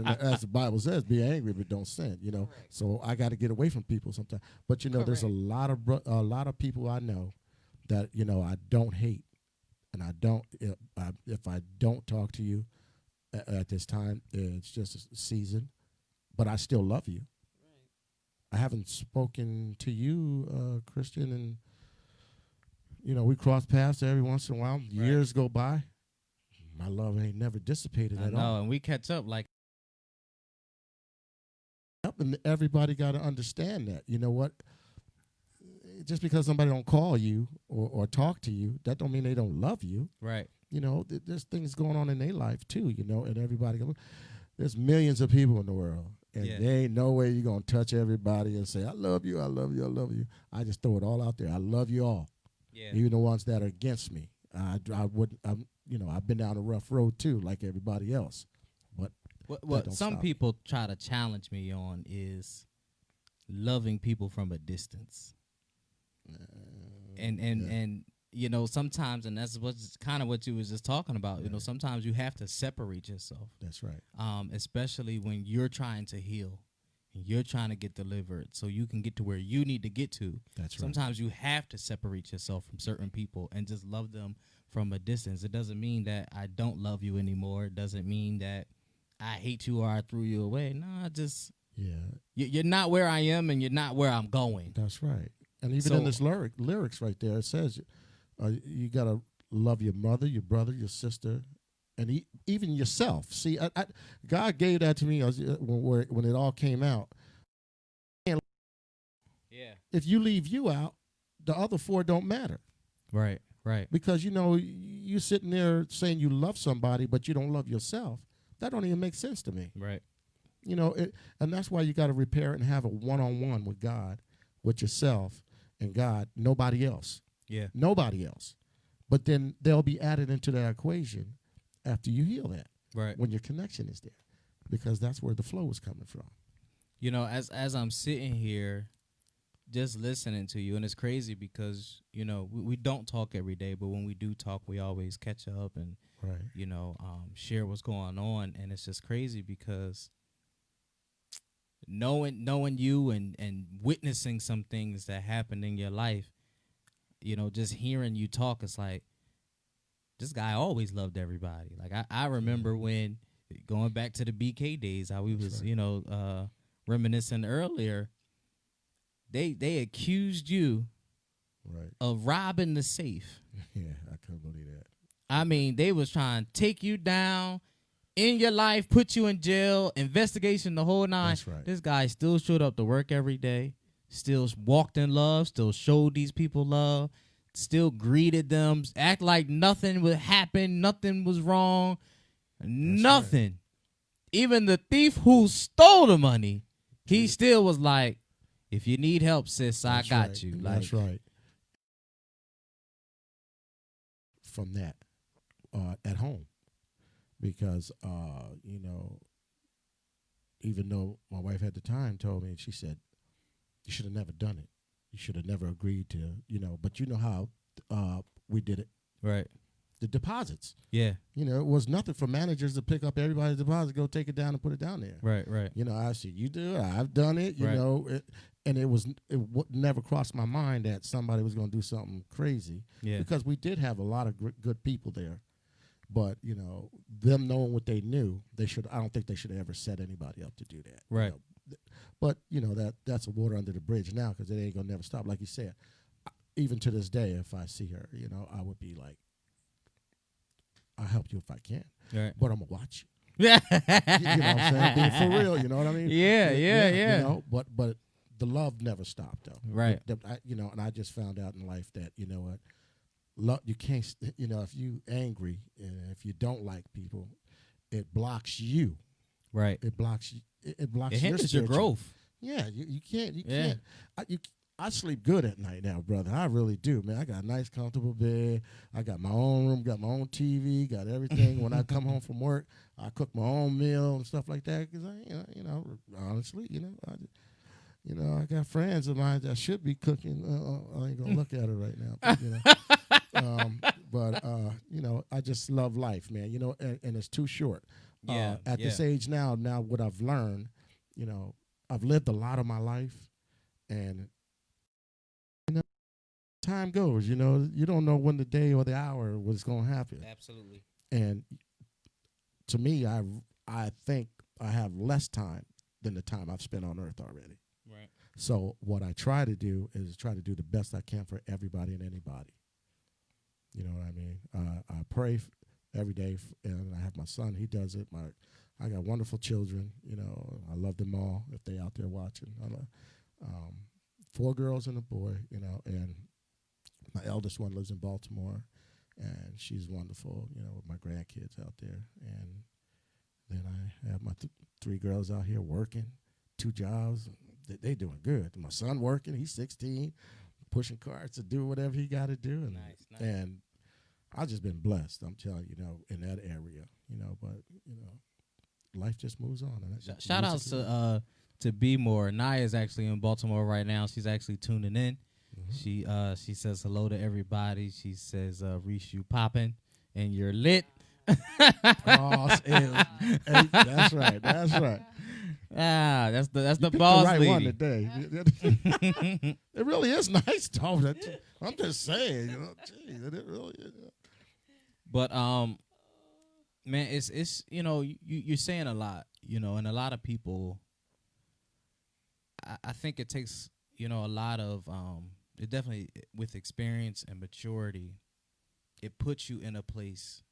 D: as the Bible says, be angry but don't sin.
C: Correct.
D: So I got to get away from people sometimes. But there's a lot of people I know that I don't hate, and I don't if I don't talk to you at this time, it's just a season, but I still love you. I haven't spoken to you, Christian, and we cross paths every once in a while.
B: Right.
D: Years go by. My love ain't never dissipated
B: I
D: at
B: know,
D: all.
B: and we catch up like.
D: And everybody got to understand that. You know what? Just because somebody don't call you or talk to you, that don't mean they don't love you.
B: Right.
D: There's things going on in their life too. And everybody. There's millions of people in the world. And there ain't no way you're going to touch everybody and say, I love you, I love you, I love you. I just throw it all out there. I love you all.
B: Yeah.
D: Even the ones that are against me. I wouldn't, I've been down a rough road too, like everybody else. But
B: what some people try to challenge me on is loving people from a distance. And sometimes, and that's what's kind of what you was just talking about.
D: Right.
B: Sometimes you have to separate yourself.
D: That's right.
B: Especially when you're trying to heal and you're trying to get delivered so you can get to where you need to get to.
D: That's right.
B: Sometimes you have to separate yourself from certain people and just love them from a distance. It doesn't mean that I don't love you anymore. It doesn't mean that I hate you or I threw you away. No, you're not where I am and you're not where I'm going.
D: That's right. And even in this lyrics right there, it says you got to love your mother, your brother, your sister, and even yourself. See, God gave that to me when it all came out.
B: Yeah.
D: If you leave you out, the other four don't matter.
B: Right.
D: Because, you sitting there saying you love somebody, but you don't love yourself. That don't even make sense to me.
B: Right.
D: And that's why you got to repair and have a one-on-one with God, with yourself and God, nobody else.
B: Yeah.
D: Nobody else. But then they'll be added into that equation after you heal that.
B: Right.
D: When your connection is there. Because that's where the flow is coming from.
B: As I'm sitting here just listening to you, and it's crazy because, we don't talk every day, but when we do talk, we always catch up and, share what's going on. And it's just crazy because knowing you and witnessing some things that happened in your life, just hearing you talk, it's like, this guy always loved everybody. Like, I remember when, going back to the BK days, how we was, reminiscing earlier, they accused you of robbing the safe.
D: Yeah, I couldn't believe that.
B: I mean, they was trying to take you down in your life, put you in jail, investigation, the whole nine.
D: That's right.
B: This guy still showed up to work every day, still walked in love, still showed these people love, still greeted them, act like nothing would happen, nothing was wrong, nothing. Right. Even the thief who stole the money, he still was like, if you need help, sis, I got you. Like,
D: that's right. From that, at home. Because, even though my wife at the time told me, and she said, you should have never done it. You should have never agreed to, but you know how we did it.
B: Right.
D: the deposits.
B: Yeah.
D: You know, it was nothing for managers to pick up everybody's deposit, go take it down and put it down there.
B: Right.
D: You know, I said, you do it, I've done it, you
B: Right.
D: know, and it never crossed my mind that somebody was going to do something crazy.
B: Yeah.
D: Because we did have a lot of good people there. But, you know, them knowing what they knew, I don't think they should have ever set anybody up to do that.
B: Right.
D: You know? But, you know, that's a water under the bridge now because it ain't going to never stop. Like you said, even to this day, if I see her, you know, I would be like, I'll help you if I can.
B: Right.
D: But I'm going to watch
B: Yeah.
D: you. You know what I'm saying? Being for real, you know what I mean?
B: Yeah.
D: You know, but the love never stopped, though.
B: Right.
D: You know, and I just found out in life that, you know what, love, you can't, you know, if you angry and if you don't like people, it blocks you.
B: Right.
D: It blocks you. It blocks
B: It hinders your
D: spiritual-
B: growth.
D: Yeah, you can't. You
B: Yeah.
D: can't. I sleep good at night now, brother. I really do, man. I got a nice, comfortable bed. I got my own room, got my own TV, got everything. When I come home from work, I cook my own meal and stuff like that. Because honestly, I got friends of mine that should be cooking. I ain't gonna look at her right now, but, you know, I just love life, man. You know, and it's too short.
B: Yeah.
D: At this age now, what I've learned, you know, I've lived a lot of my life, and you know, time goes. You know, you don't know when the day or the hour was going to happen.
B: Absolutely.
D: And to me, I think I have less time than the time I've spent on Earth already.
B: Right.
D: So what I try to do is try to do the best I can for everybody and anybody. You know what I mean? I pray every day, and I have my son. He does it. I got wonderful children. You know, I love them all if they out there watching. I love, 4 girls and a boy. You know, and my eldest one lives in Baltimore, and she's wonderful. You know, with my grandkids out there, and then I have my 3 girls out here working, 2 jobs. They doing good. My son working. He's 16, pushing carts to do whatever he got to do. And,
B: Nice.
D: And I've just been blessed. I'm telling you, in that area, but life just moves on. And
B: Shout outs to Be More. Naya's actually in Baltimore right now. She's actually tuning in.
D: Mhm.
B: She says hello to everybody. She says, Reese, you popping and you're lit.
D: That's right. That's right.
B: That's the
D: You picked
B: boss
D: the right
B: lady.
D: one today. It really is nice, though. I'm just saying, geez, it really is.
B: But man, it's you're saying a lot, and a lot of people. I think it takes a lot of it definitely with experience and maturity, it puts you in a place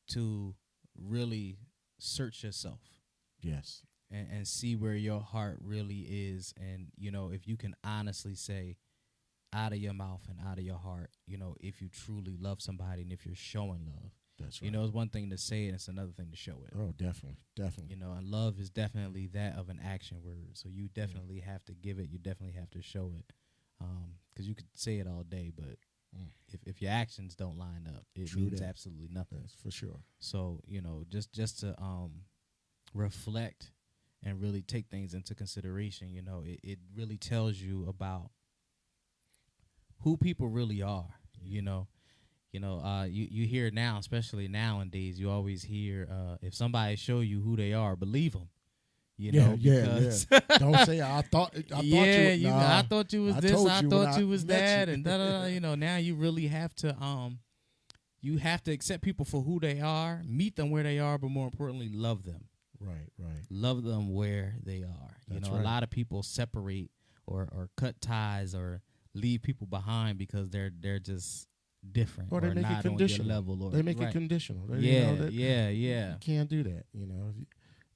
B: to really search yourself.
D: Yes.
B: And see where your heart really is. And, if you can honestly say out of your mouth and out of your heart, if you truly love somebody and if you're showing love.
D: That's right.
B: It's one thing to say it, it's another thing to show it.
D: Oh, definitely.
B: And love is definitely that of an action word. So you definitely have to give it. You definitely have to show it. Because you could say it all day, but if your actions don't line up, it means absolutely nothing.
D: That's for sure.
B: So, just to reflect and really take things into consideration, it really tells you about who people really are. You hear now, especially nowadays, you always hear if somebody show you who they are, believe them. Because
D: don't say I thought you.
B: I thought you was this. I thought you was that,
D: you.
B: and da da da. Now you really have to accept people for who they are, meet them where they are, but more importantly, love them.
D: Right.
B: Love them where they are.
D: That's
B: A
D: right.
B: lot of people separate or cut ties or leave people behind because they're just different
D: Or they make
B: not
D: it conditional.
B: on your level. Or
D: They make
B: right.
D: it conditional.
B: Yeah.
D: You can't do that.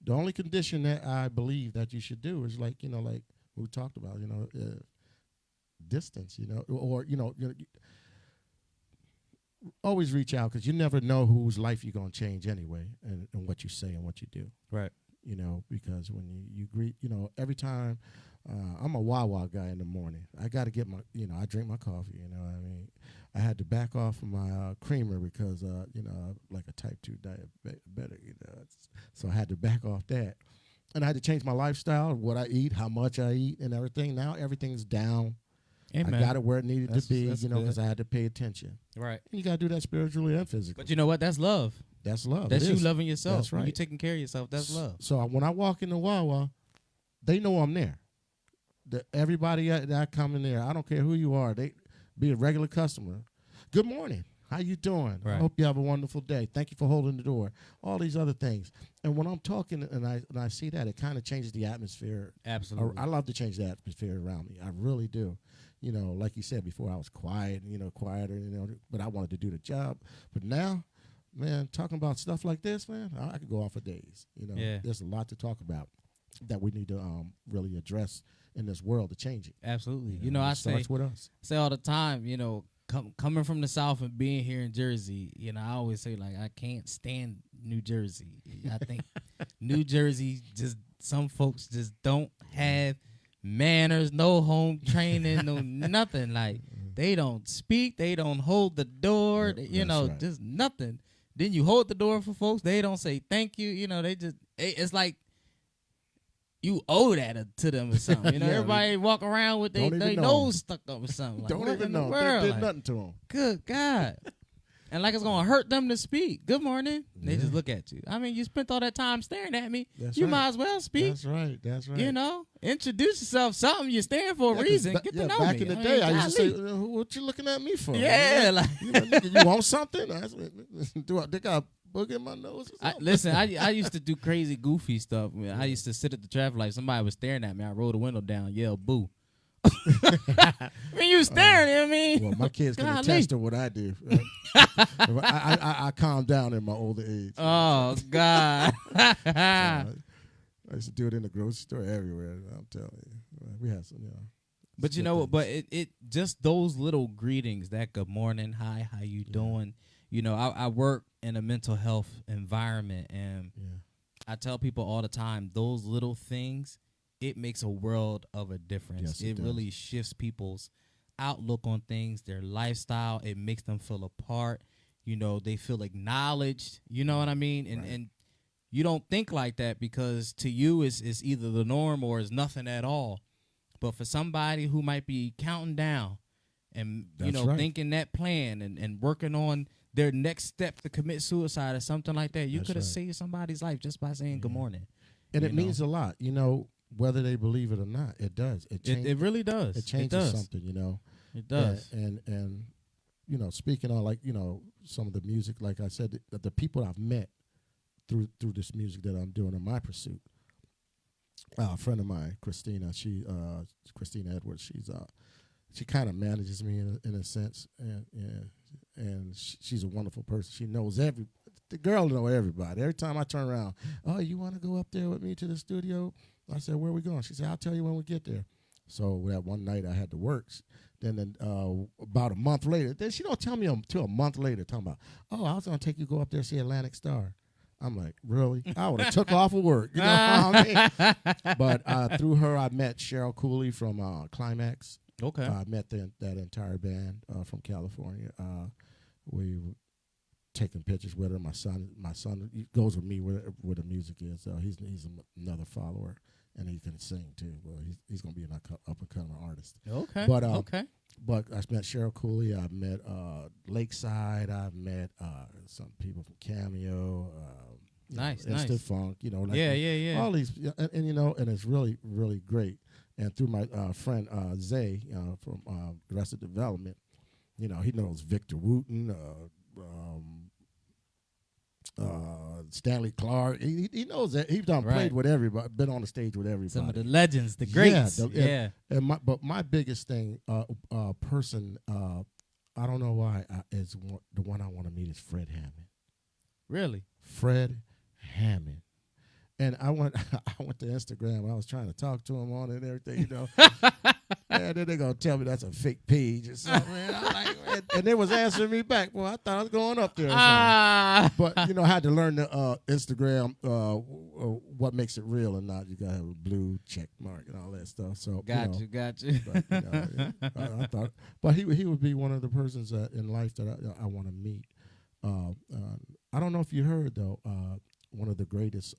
D: The only condition that I believe that you should do is like we talked about, distance, or always reach out because you never know whose life you're going to change anyway, and what you say and what you do.
B: Right.
D: Because when you greet, every time, I'm a Wawa guy in the morning. I got to get my, I drink my coffee, I had to back off of my creamer because, I'm like a type 2 diabetic, so I had to back off that. And I had to change my lifestyle, what I eat, how much I eat and everything. Now everything's down.
B: Amen.
D: I got it where it needed
B: That's-
D: to be,
B: that's
D: you know,
B: good.
D: because I had to pay attention.
B: Right.
D: And you got to do that spiritually and physically.
B: But you know what? That's love.
D: That's love.
B: That's
D: It
B: you
D: is.
B: loving yourself.
D: That's
B: When you
D: right.
B: taking care of yourself. That's love.
D: So when I walk into Wawa, they know I'm there. Everybody that I come in there, I don't care who you are, they be a regular customer. Good morning. How you doing?
B: Right.
D: I hope you have a wonderful day. Thank you for holding the door. All these other things. And when I'm talking and I see that, it kind of changes the atmosphere.
B: Absolutely.
D: I love to change the atmosphere around me. I really do. You know, like you said before, I was quiet, quieter, but I wanted to do the job. But now, man, talking about stuff like this, man, I could go on for days.
B: Yeah.
D: There's a lot to talk about that we need to really address in this world to change it.
B: Absolutely.
D: It
B: I
D: starts with us.
B: say all the time, coming from the South and being here in Jersey, I always say, like, I can't stand New Jersey. I think New Jersey, just some folks just don't have manners, no home training, no nothing. Like, they don't speak, they don't hold the door,
D: That's right.
B: just nothing. Then you hold the door for folks, they don't say thank you, they just, it's like you owe that to them or something.
D: Yeah,
B: everybody walk around with
D: don't
B: their
D: even know.
B: nose stuck up or something. Like,
D: Don't
B: what
D: even
B: in the
D: know. They
B: world?
D: did
B: Like,
D: nothing to them.
B: good God. And like it's going to hurt them to speak. Good morning. They just look at you. I mean, you spent all that time staring at me.
D: That's
B: you
D: right.
B: might as well speak.
D: That's right.
B: Introduce yourself. Something you stand for a
D: 'cause
B: reason.
D: ba-
B: Get
D: yeah,
B: to know
D: back
B: me.
D: in the
B: I
D: day,
B: mean,
D: I used to
B: golly.
D: say, "What you looking at me for?"
B: Yeah, like
D: Nigga, you want something? They got a booger in my nose or something?
B: listen, I used to do crazy, goofy stuff. I used to sit at the traffic light. Somebody was staring at me. I rolled the window down, yell, "Boo!" I mean, you staring at me.
D: Well, my kids can
B: Golly.
D: attest to what I do. I calmed down in my older age.
B: Oh God.
D: I used to do it in the grocery store everywhere. I'm telling you, we had some.
B: But you know what? But it just those little greetings, that good morning, hi, how you doing? I work in a mental health environment, and I tell people all the time, those little things, it makes a world of a difference.
D: Yes, it does.
B: Really shifts people's outlook on things, their lifestyle. It makes them feel a part. They feel acknowledged. You know what I mean? And you don't think like that because to you it's either the norm or it's nothing at all. But for somebody who might be counting down and
D: That's right.
B: thinking that plan and working on their next step to commit suicide or something like that, you
D: That's
B: could have
D: right.
B: saved somebody's life just by saying good morning.
D: And
B: you
D: it
B: know.
D: means a lot, whether they believe it or not. It does.
B: It really does.
D: It changes
B: does.
D: something,
B: It does.
D: And speaking on some of the music, like I said, the people I've met through this music that I'm doing in my pursuit. A friend of mine, Christina Christina Edwards, she kind of manages me in a sense, and she's a wonderful person. She knows the girl know everybody. Every time I turn around, oh, you want to go up there with me to the studio? I said, where are we going? She said, I'll tell you when we get there. So that one night I had to work. Then about a month later, then she don't tell me until a month later, talking about, oh, I was going to take you go up there see Atlantic Star. I'm like, really? I would have took off of work. You know what I mean? But through her, I met Cheryl Cooley from Climax.
B: Okay.
D: I met that entire band from California. We were taking pictures with her. My son he goes with me where the music is. He's another follower, and he can sing too. Well, he's going to be an up and coming artist.
B: Okay.
D: But
B: okay.
D: But I met Cheryl Cooley. I met Lakeside. I met some people from Cameo.
B: Nice.
D: Instant Funk.
B: Yeah.
D: All these, and and it's really, really great. And through my friend Zay from Arrested Development, he knows Victor Wooten, Stanley Clark. He knows that he's done
B: Right.
D: played with everybody, been on the stage with everybody.
B: Some of the legends, the greats. Yeah.
D: But my biggest thing, person, I don't know why, is the one I want to meet is Fred Hammond.
B: Really?
D: Fred Hammond. And I went to Instagram. I was trying to talk to him on it and everything, and then they're going to tell me that's a fake page or something. And they was answering me back. Well, I thought I was going up there or something. But, I had to learn the Instagram, what makes it real and not. You got to have a blue check mark and all that stuff. So
B: Got you.
D: But, I thought, but he would be one of the persons in life that I want to meet. I don't know if you heard, though, one of the greatest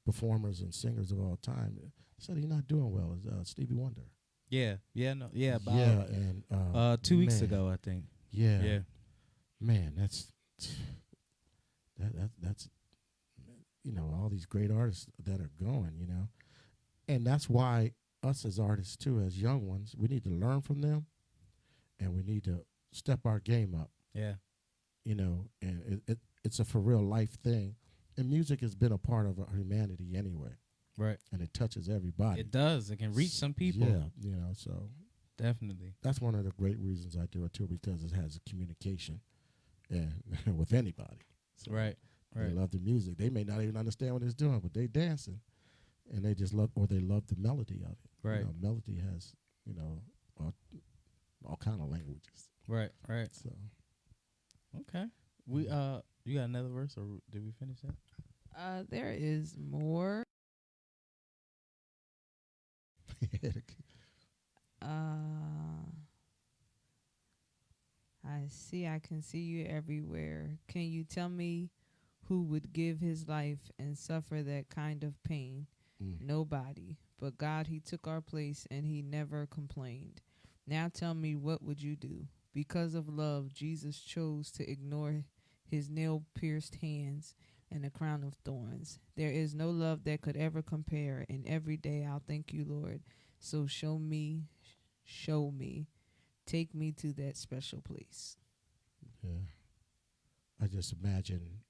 D: performers and singers of all time said he's not doing well is Stevie Wonder.
B: About
D: and
B: 2 weeks
D: man,
B: ago, I think.
D: Yeah,
B: Yeah.
D: man, that's all these great artists that are going, and that's why us as artists too, as young ones, we need to learn from them, and we need to step our game up.
B: Yeah.
D: And it's a for real life thing, and music has been a part of our humanity anyway,
B: Right.
D: and it touches everybody.
B: It does. It can reach some people.
D: Yeah, so
B: Definitely.
D: that's one of the great reasons I do it too, because it has a communication and with anybody. So
B: Right.
D: they love the music. They may not even understand what it's doing, but they dancing, and they just love, or they love the melody of it.
B: Right.
D: Melody has all kind of languages.
B: Right.
D: So
B: Okay. We you got another verse, or did we finish that?
C: There is more. I can see you everywhere. Can you tell me who would give his life and suffer that kind of pain? Nobody. But God, he took our place and he never complained. Now tell me, what would you do? Because of love, Jesus chose to ignore his nail-pierced hands and a crown of thorns. There is no love that could ever compare, and every day I'll thank you, Lord. So show me, take me to that special place.
D: yeah, I just imagine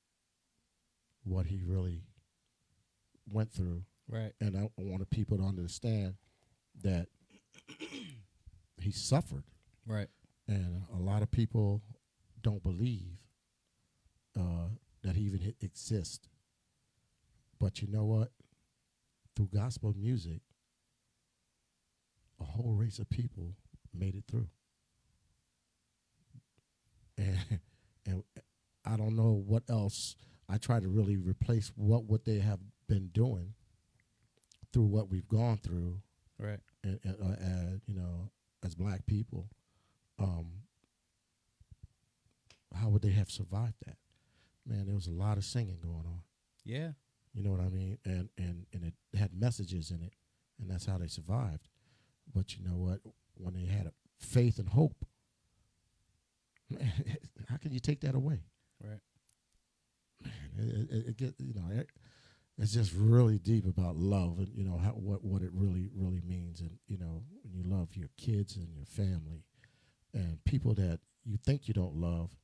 D: what he really went through,
B: Right.
D: and I wanted people to understand that he suffered,
B: Right.
D: and a lot of people don't believe that he even exists. But you know what? Through gospel music, a whole race of people made it through. And I don't know what else. I try to really replace what would they have been doing through what we've gone through,
B: Right.
D: and as black people. How would they have survived that? Man, there was a lot of singing going on.
B: Yeah.
D: You know what I mean? And it had messages in it, and that's how they survived. But you know what? When they had a faith and hope, man, how can you take that away?
B: Right.
D: Man, it get it's just really deep about love, and what it really means, and when you love your kids and your family, and people that you think you don't love,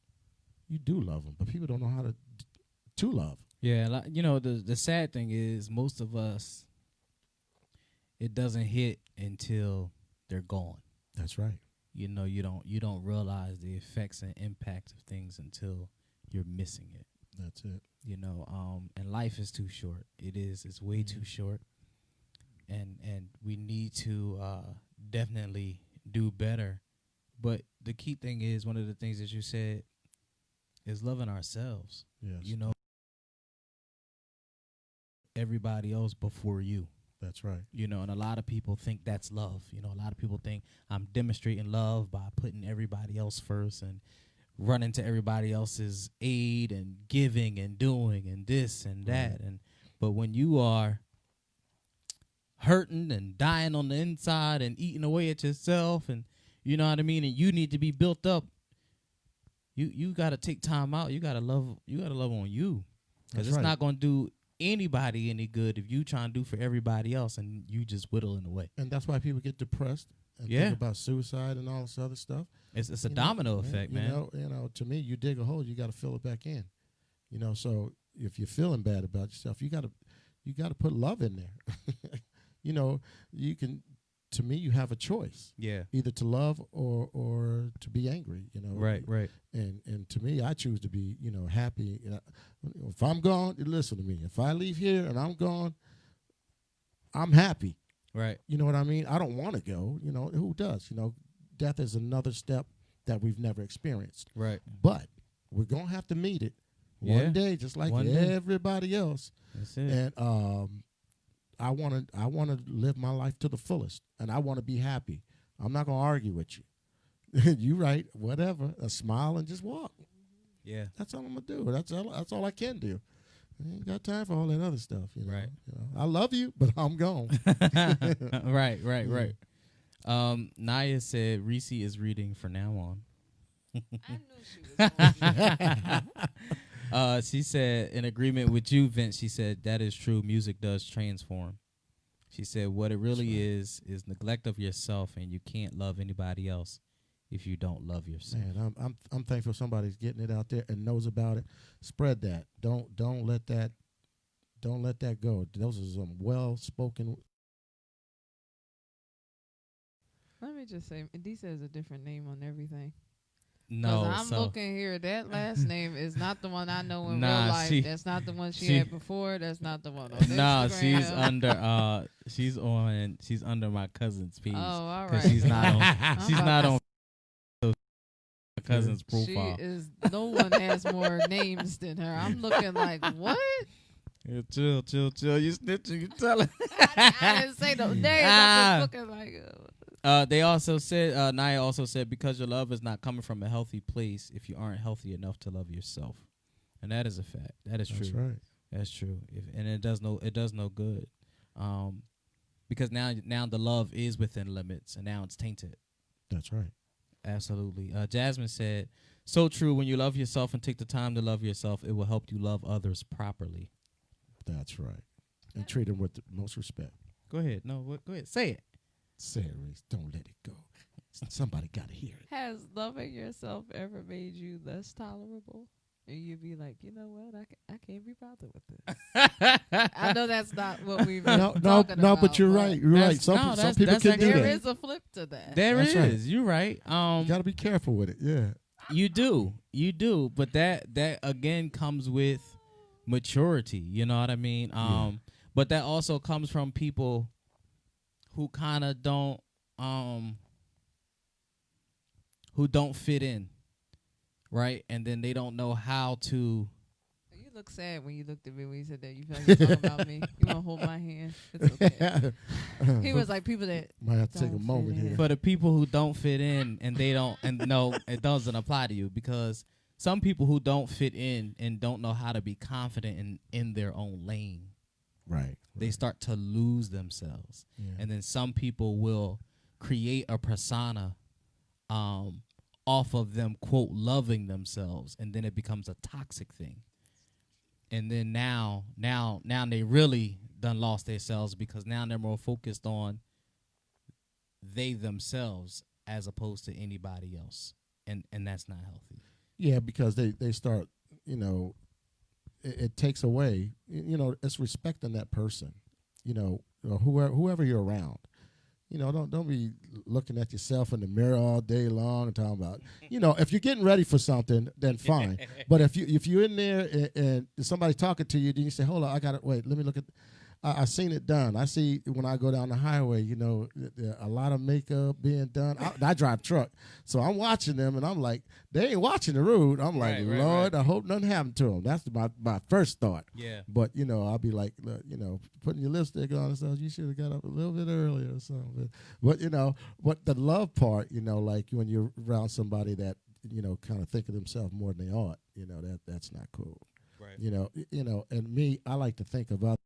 D: you do love them, but people don't know how to love.
B: Yeah, the sad thing is most of us, it doesn't hit until they're gone.
D: That's right.
B: You don't realize the effects and impacts of things until you're missing it.
D: That's it.
B: And life is too short. It's way too short. And we need to definitely do better. But the key thing is, one of the things that you said is loving ourselves.
D: Yes.
B: Everybody else before you.
D: That's right.
B: And a lot of people think that's love. A lot of people think I'm demonstrating love by putting everybody else first and running to everybody else's aid and giving and doing and this and that. But when you are hurting and dying on the inside and eating away at yourself, and you know what I mean, and you need to be built up, you got to take time out. You got to love on you, because it's not going to do anybody any good if you trying to do for everybody else and you just whittling away.
D: And that's why people get depressed and think about suicide and all this other stuff.
B: It's a domino effect, man.
D: To me, you dig a hole, you got to fill it back in. So if you're feeling bad about yourself, you got to put love in there. You can. To me, you have a choice.
B: Yeah.
D: Either to love or to be angry.
B: Right.
D: And to me, I choose to be happy. If I'm gone, listen to me. If I leave here and I'm gone, I'm happy.
B: Right.
D: You know what I mean? I don't want to go. Who does? Death is another step that we've never experienced.
B: Right.
D: But we're gonna have to meet it one day, just like everybody else.
B: That's it.
D: And I want to live my life to the fullest, and I want to be happy. I'm not gonna argue with you. You right? Whatever. A smile and just walk.
B: Yeah.
D: That's all I'm gonna do. That's all I can do. I ain't got time for all that other stuff.
B: Right.
D: I love you, but I'm gone.
B: Right. Naya said Reese is reading from now on.
C: I knew she was going to
B: She said, in agreement with you, Vince, she said, that is true. Music does transform. She said, what it really is neglect of yourself, and you can't love anybody else if you don't love yourself.
D: Man, I'm thankful somebody's getting it out there and knows about it. Spread that. Don't let that go. Those are some well spoken.
C: Let me just say, D says a different name on everything.
B: No,
C: I'm looking here. That last name is not the one I know in real life. That's not the one she had before. That's not the one on Instagram.
B: She's under my cousin's page.
C: Oh, all right.
B: Because she's not on my cousin's profile.
C: No one has more names than her. I'm looking like, what?
B: Yeah, chill. You snitching. You telling.
C: I didn't say no names. I'm just looking like.
B: They also said, Naya also said, because your love is not coming from a healthy place if you aren't healthy enough to love yourself, and that is a fact. That's true.
D: That's right.
B: That's true. And it does no good, because now the love is within limits, and now it's tainted.
D: That's right.
B: Absolutely. Jasmine said, so true. When you love yourself and take the time to love yourself, it will help you love others properly.
D: That's right. And treat them with the most respect.
B: Go ahead. No, go ahead. Say it.
D: Say it, Reese. Don't let it go. Somebody got to hear it.
C: Has loving yourself ever made you less tolerable? And you'd be like, you know what? I can't be bothered with this. I know that's not what we've been talking about.
D: No, but you're right. You're right. Some people can do that.
C: There is a flip to that.
B: There is.
D: Right.
B: You're right.
D: You got to be careful with it. Yeah.
B: You do. But that again comes with maturity. You know what I mean? But that also comes from people who kind of don't fit in, right? And then they don't know how to.
C: You look sad when you looked at me when you said that. You felt like you were talking about me. You want to hold my hand? It's okay. He was like, people that
D: might have to take a moment here.
B: For the people who don't fit in and they don't, and no, it doesn't apply to you, because some people who don't fit in and don't know how to be confident in their own lane.
D: Right.
B: They start to lose themselves.
D: Yeah.
B: And then some people will create a persona off of them, quote, loving themselves, and then it becomes a toxic thing. And then now they really done lost themselves, because now they're more focused on they themselves as opposed to anybody else. And that's not healthy.
D: Yeah, because they start, it takes away, it's respecting that person, whoever you're around. Don't be looking at yourself in the mirror all day long and talking about, if you're getting ready for something, then fine. But if you're in there and somebody's talking to you, then you say, hold on, let me look at. I seen it done. I see when I go down the highway, a lot of makeup being done. I drive truck, so I'm watching them, and I'm like, they ain't watching the road. I'm like, Lord, I hope nothing happened to them. That's my first thought.
B: Yeah.
D: But I'll be like, putting your lipstick on and stuff. You should have got up a little bit earlier or something. But what the love part, like when you're around somebody that kind of think of themselves more than they ought. That's not cool.
B: Right.
D: And me, I like to think of others.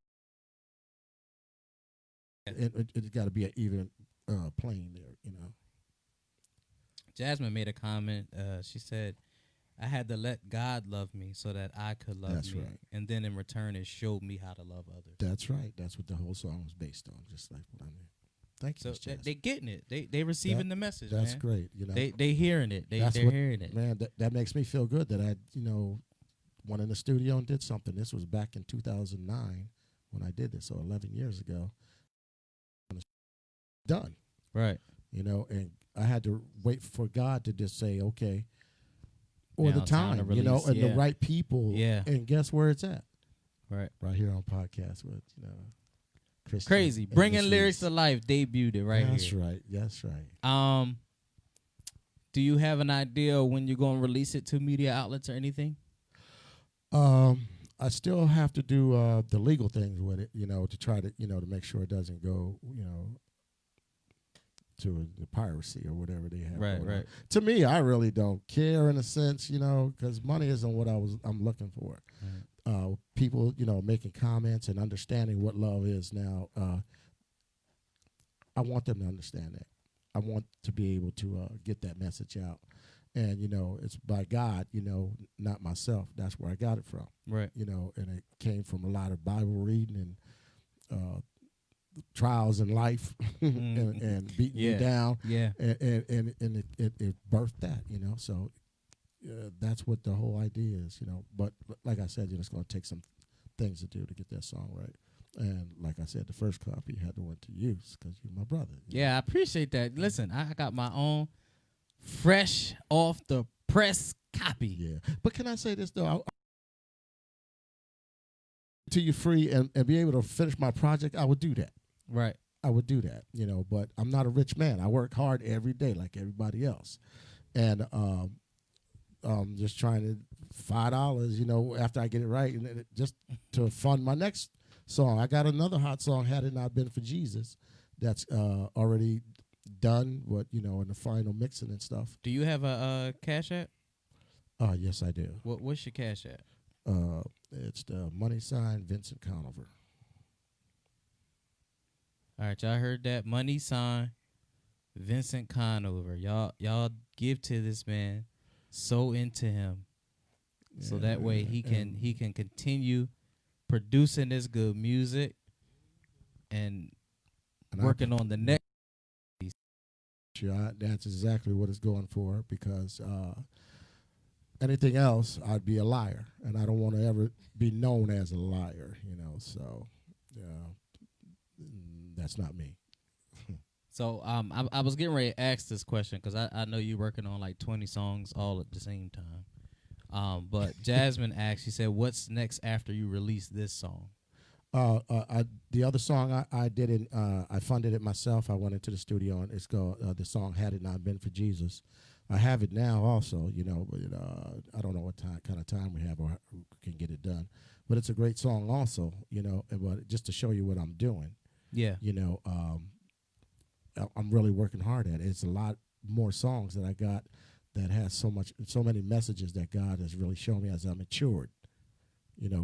D: It's got to be an even plane there,
B: Jasmine made a comment. She said, I had to let God love me so that I could love
D: That's
B: me.
D: right.
B: And then in return, it showed me how to love others.
D: That's right. That's what the whole song was based on, just like what I mean. Thank you,
B: So they getting it. They receiving the message,
D: That's
B: man.
D: great.
B: They hearing it. They're hearing it.
D: Man, that makes me feel good that I, went in the studio and did something. This was back in 2009 when I did this, so 11 years ago. Done.
B: Right.
D: And I had to wait for God to just say, okay, or
B: Now
D: the time,
B: to release,
D: and the right people.
B: Yeah.
D: And guess where it's at?
B: Right.
D: Right here on podcast with, Christian.
B: Crazy. Bringing lyrics to life, debuted it right
D: That's
B: here.
D: Right. That's right.
B: Do you have an idea when you're going to release it to media outlets or anything?
D: I still have to do the legal things with it, to try to, to make sure it doesn't go, to the piracy or whatever they have.
B: Right.
D: To me, I really don't care in a sense, because money isn't what I'm looking for.
B: Right.
D: People, making comments and understanding what love is now. I want them to understand that. I want to be able to get that message out. And, it's by God, not myself. That's where I got it from.
B: Right.
D: And it came from a lot of Bible reading and trials in life and beating me down.
B: Yeah.
D: And it birthed that, So that's what the whole idea is, But like I said, it's going to take some things to do to get that song right. And like I said, the first copy had to went to you because you're my brother.
B: Yeah, I appreciate that. Listen, I got my own fresh off the press copy.
D: Yeah. But can I say this, though? Till you're free and be able to finish my project, I would do that.
B: Right.
D: I would do that, But I'm not a rich man. I work hard every day like everybody else. And just trying to $5, after I get it right, and just to fund my next song. I got another hot song, Had It Not Been for Jesus, that's already done, but in the final mixing and stuff.
B: Do you have a Cash App?
D: Yes, I do.
B: What's your Cash App?
D: It's the money sign Vincent Conover.
B: All right, y'all heard that? Money sign Vincent Conover. Y'all give to this man, sow into him, so that way he can continue producing this good music and working on the next.
D: Sure, that's exactly what it's going for, because anything else, I'd be a liar, and I don't want to ever be known as a liar, So, that's not me.
B: So I was getting ready to ask this question because I know you're working on like 20 songs all at the same time. But Jasmine asked, she said, "What's next after you release this song?"
D: The other song I did it. I funded it myself. I went into the studio, and it's called the song "Had It Not Been for Jesus." I have it now, also, but I don't know what kind of time we have or who can get it done. But it's a great song, also, But just to show you what I'm doing,
B: Yeah,
D: I'm really working hard at it. It's a lot more songs that I got that has so many messages that God has really shown me as I matured.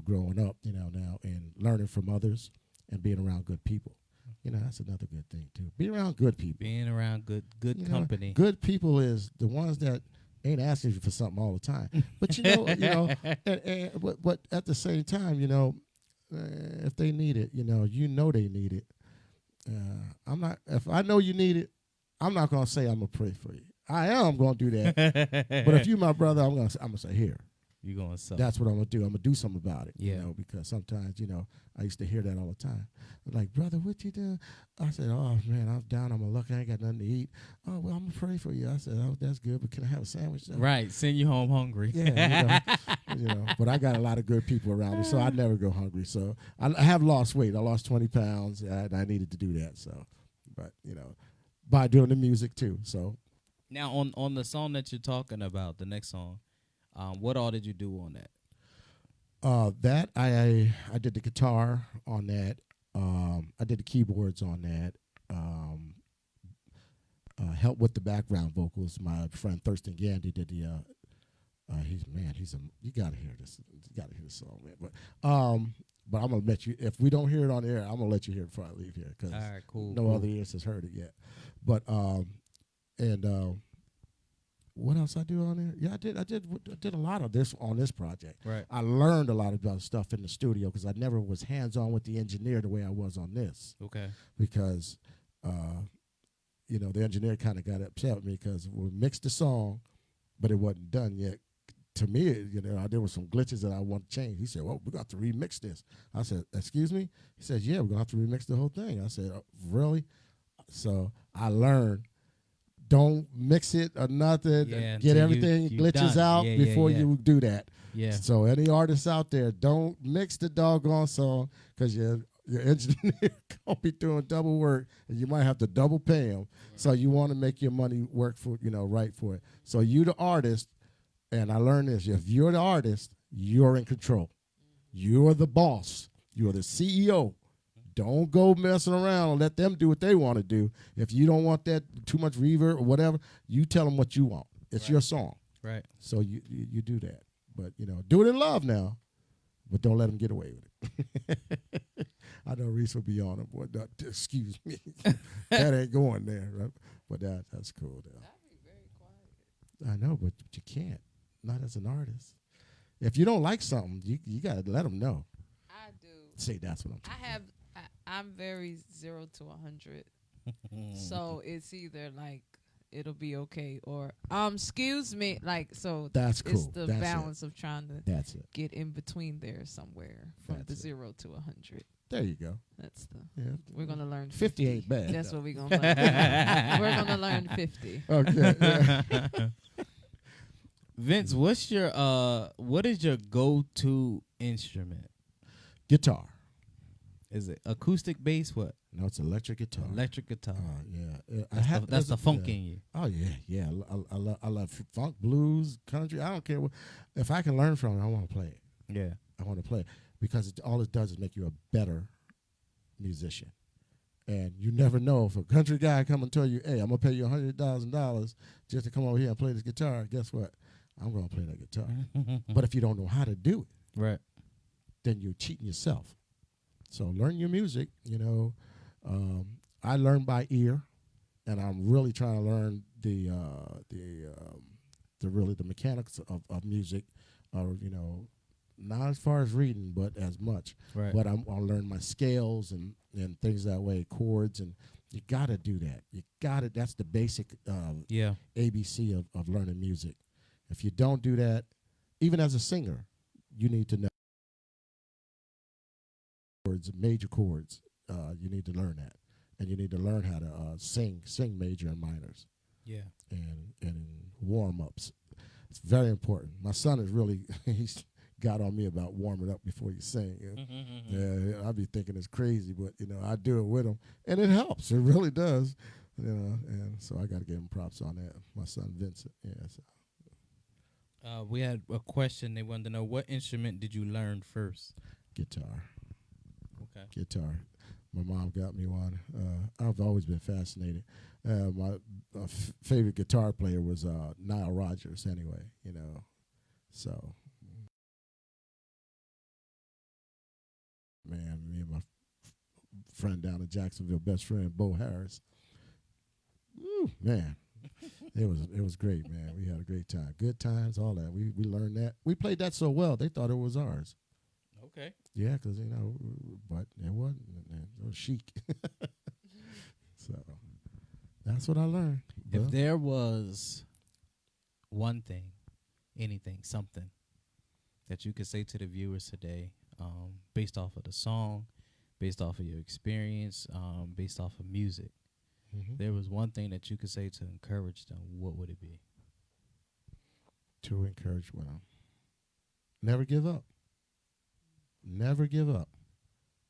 D: Growing up, now and learning from others and being around good people. That's another good thing too. Be around good people.
B: being around good company.
D: Good people is the ones that ain't asking you for something all the time. But but at the same time, if they need it, they need it. I'm not. If I know you need it, I'm not gonna say I'm gonna pray for you. I am gonna do that. But if you my brother, I'm gonna say here.
B: You going to
D: That's what I'm gonna do. I'm gonna do something about it.
B: Yeah.
D: Because sometimes, I used to hear that all the time. Like, brother, what you doing? I said, oh man, I'm down. I'm lucky. I ain't got nothing to eat. Oh well, I'm gonna pray for you. I said, oh, that's good, but can I have a sandwich?
B: Right, send you home hungry.
D: Yeah, But I got a lot of good people around me, so I never go hungry. So I have lost weight. I lost 20 pounds, and I needed to do that. So, but by doing the music too. So
B: Now on the song that you're talking about, the next song, what all did you do on that?
D: That I did the guitar on that. I did the keyboards on that. Helped with the background vocals. My friend Thurston Gandy did the. You gotta hear this. You gotta hear this song, man. But I'm gonna let you. If we don't hear it on air, I'm gonna let you hear it before I leave here, because
B: Cool.
D: no other ears has heard it yet. But what else I do on there? Yeah, I did a lot of this on this project.
B: Right.
D: I learned a lot about stuff in the studio because I never was hands on with the engineer the way I was on this.
B: Okay.
D: Because the engineer kind of got upset with me because we mixed the song, but it wasn't done yet. To me, there were some glitches that I want to change. He said, "Well, we got to remix this." I said, "Excuse me?" He said, "Yeah, we're gonna have to remix the whole thing." I said, "Really?" So I learned. Don't mix it or nothing.
B: Yeah,
D: get everything glitches out before you do that.
B: Yeah.
D: So any artists out there, don't mix the doggone song, because your engineer gonna be doing double work, and you might have to double pay him. Right. So you want to make your money work for right for it. So you the artist, and I learned this: if you're the artist, you're in control. You're the boss. You're the CEO. Don't go messing around and let them do what they want to do. If you don't want that too much reverb or whatever, you tell them what you want. It's your song.
B: Right.
D: So you do that. But, do it in love now, but don't let them get away with it. I know Reese will be on it. Boy, excuse me. That ain't going there. Right? But that's cool, though.
C: I'd be very quiet.
D: I know, but you can't. Not as an artist. If you don't like something, you got to let them know.
C: I do.
D: Say that's what I'm talking
C: I'm very 0 to 100. So it's either like it'll be okay or excuse me, like, so
D: That's
C: it's
D: cool.
C: the
D: That's
C: balance of trying to
D: That's it.
C: get in between there somewhere from
D: That's
C: the
D: it.
C: 0 to 100.
D: There you go.
C: That's the
D: Yeah.
C: we're gonna learn
D: 50 ain't bad.
C: That's what we're gonna learn. We're gonna learn 50.
D: Okay. Yeah.
B: Vince, what is your go-to instrument?
D: Guitar.
B: Is it acoustic bass? What?
D: No, it's electric guitar.
B: Electric guitar.
D: Yeah.
B: That's the funk in you.
D: Oh yeah. I love funk, blues, country. I don't care what. If I can learn from it, I want to play it.
B: Yeah.
D: I want to play it because all it does is make you a better musician. And you never know if a country guy come and tell you, "Hey, I'm gonna pay you $100,000 just to come over here and play this guitar." Guess what? I'm gonna play that guitar. But if you don't know how to do it,
B: Right.
D: then you're cheating yourself. So learn your music. I learn by ear, and I'm really trying to learn the mechanics of music. Not as far as reading, but as much.
B: Right.
D: But I'll learn my scales and things that way, chords, and you got to do that. You got to. That's the basic
B: Yeah.
D: ABC of learning music. If you don't do that, even as a singer, you need to know chords, major chords. You need to learn that, and you need to learn how to sing major and minors,
B: Yeah.
D: and warm ups. It's very important. My son is really he's got on me about warming up before you sing. Yeah, I be thinking it's crazy, but I do it with him, and it helps. It really does. And so I got to give him props on that. My son Vincent. Yeah. So.
B: We had a question. They wanted to know, what instrument did you learn first?
D: Guitar.
B: Okay.
D: Guitar. My mom got me one. I've always been fascinated. My favorite guitar player was Nile Rodgers. Anyway, so. Man, me and my friend down in Jacksonville, best friend Bo Harris. Woo, man, it was great, man. We had a great time, good times, all that. We learned that. We played that so well, they thought it was ours.
B: Okay.
D: Yeah, because but it wasn't. It was chic. So that's what I learned.
B: If there was one thing, anything, something that you could say to the viewers today, based off of the song, based off of your experience, based off of music, there was one thing that you could say to encourage them, what would it be?
D: To encourage women, never give up. Never give up,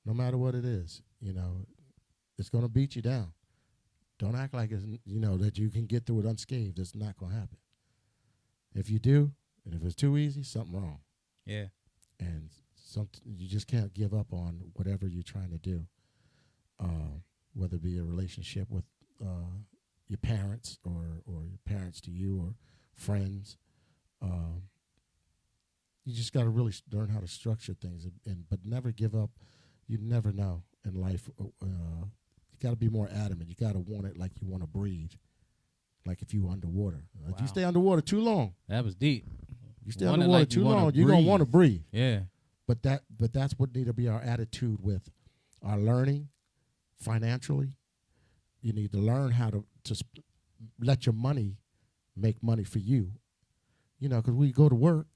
D: no matter what it is. It's going to beat you down. Don't act like it's that you can get through it unscathed. It's not going to happen. If you do, and if it's too easy, something wrong.
B: Yeah.
D: And you just can't give up on whatever you're trying to do, whether it be a relationship with your parents or your parents to you or friends. You just got to really learn how to structure things, but never give up. You never know in life. You got to be more adamant. You got to want it like you want to breathe, like if you underwater. If you stay underwater too long,
B: That was deep.
D: you stay underwater too long, you're gonna want to breathe.
B: Yeah.
D: But that's what need to be our attitude with our learning financially. You need to learn how to let your money make money for you. Because when you go to work,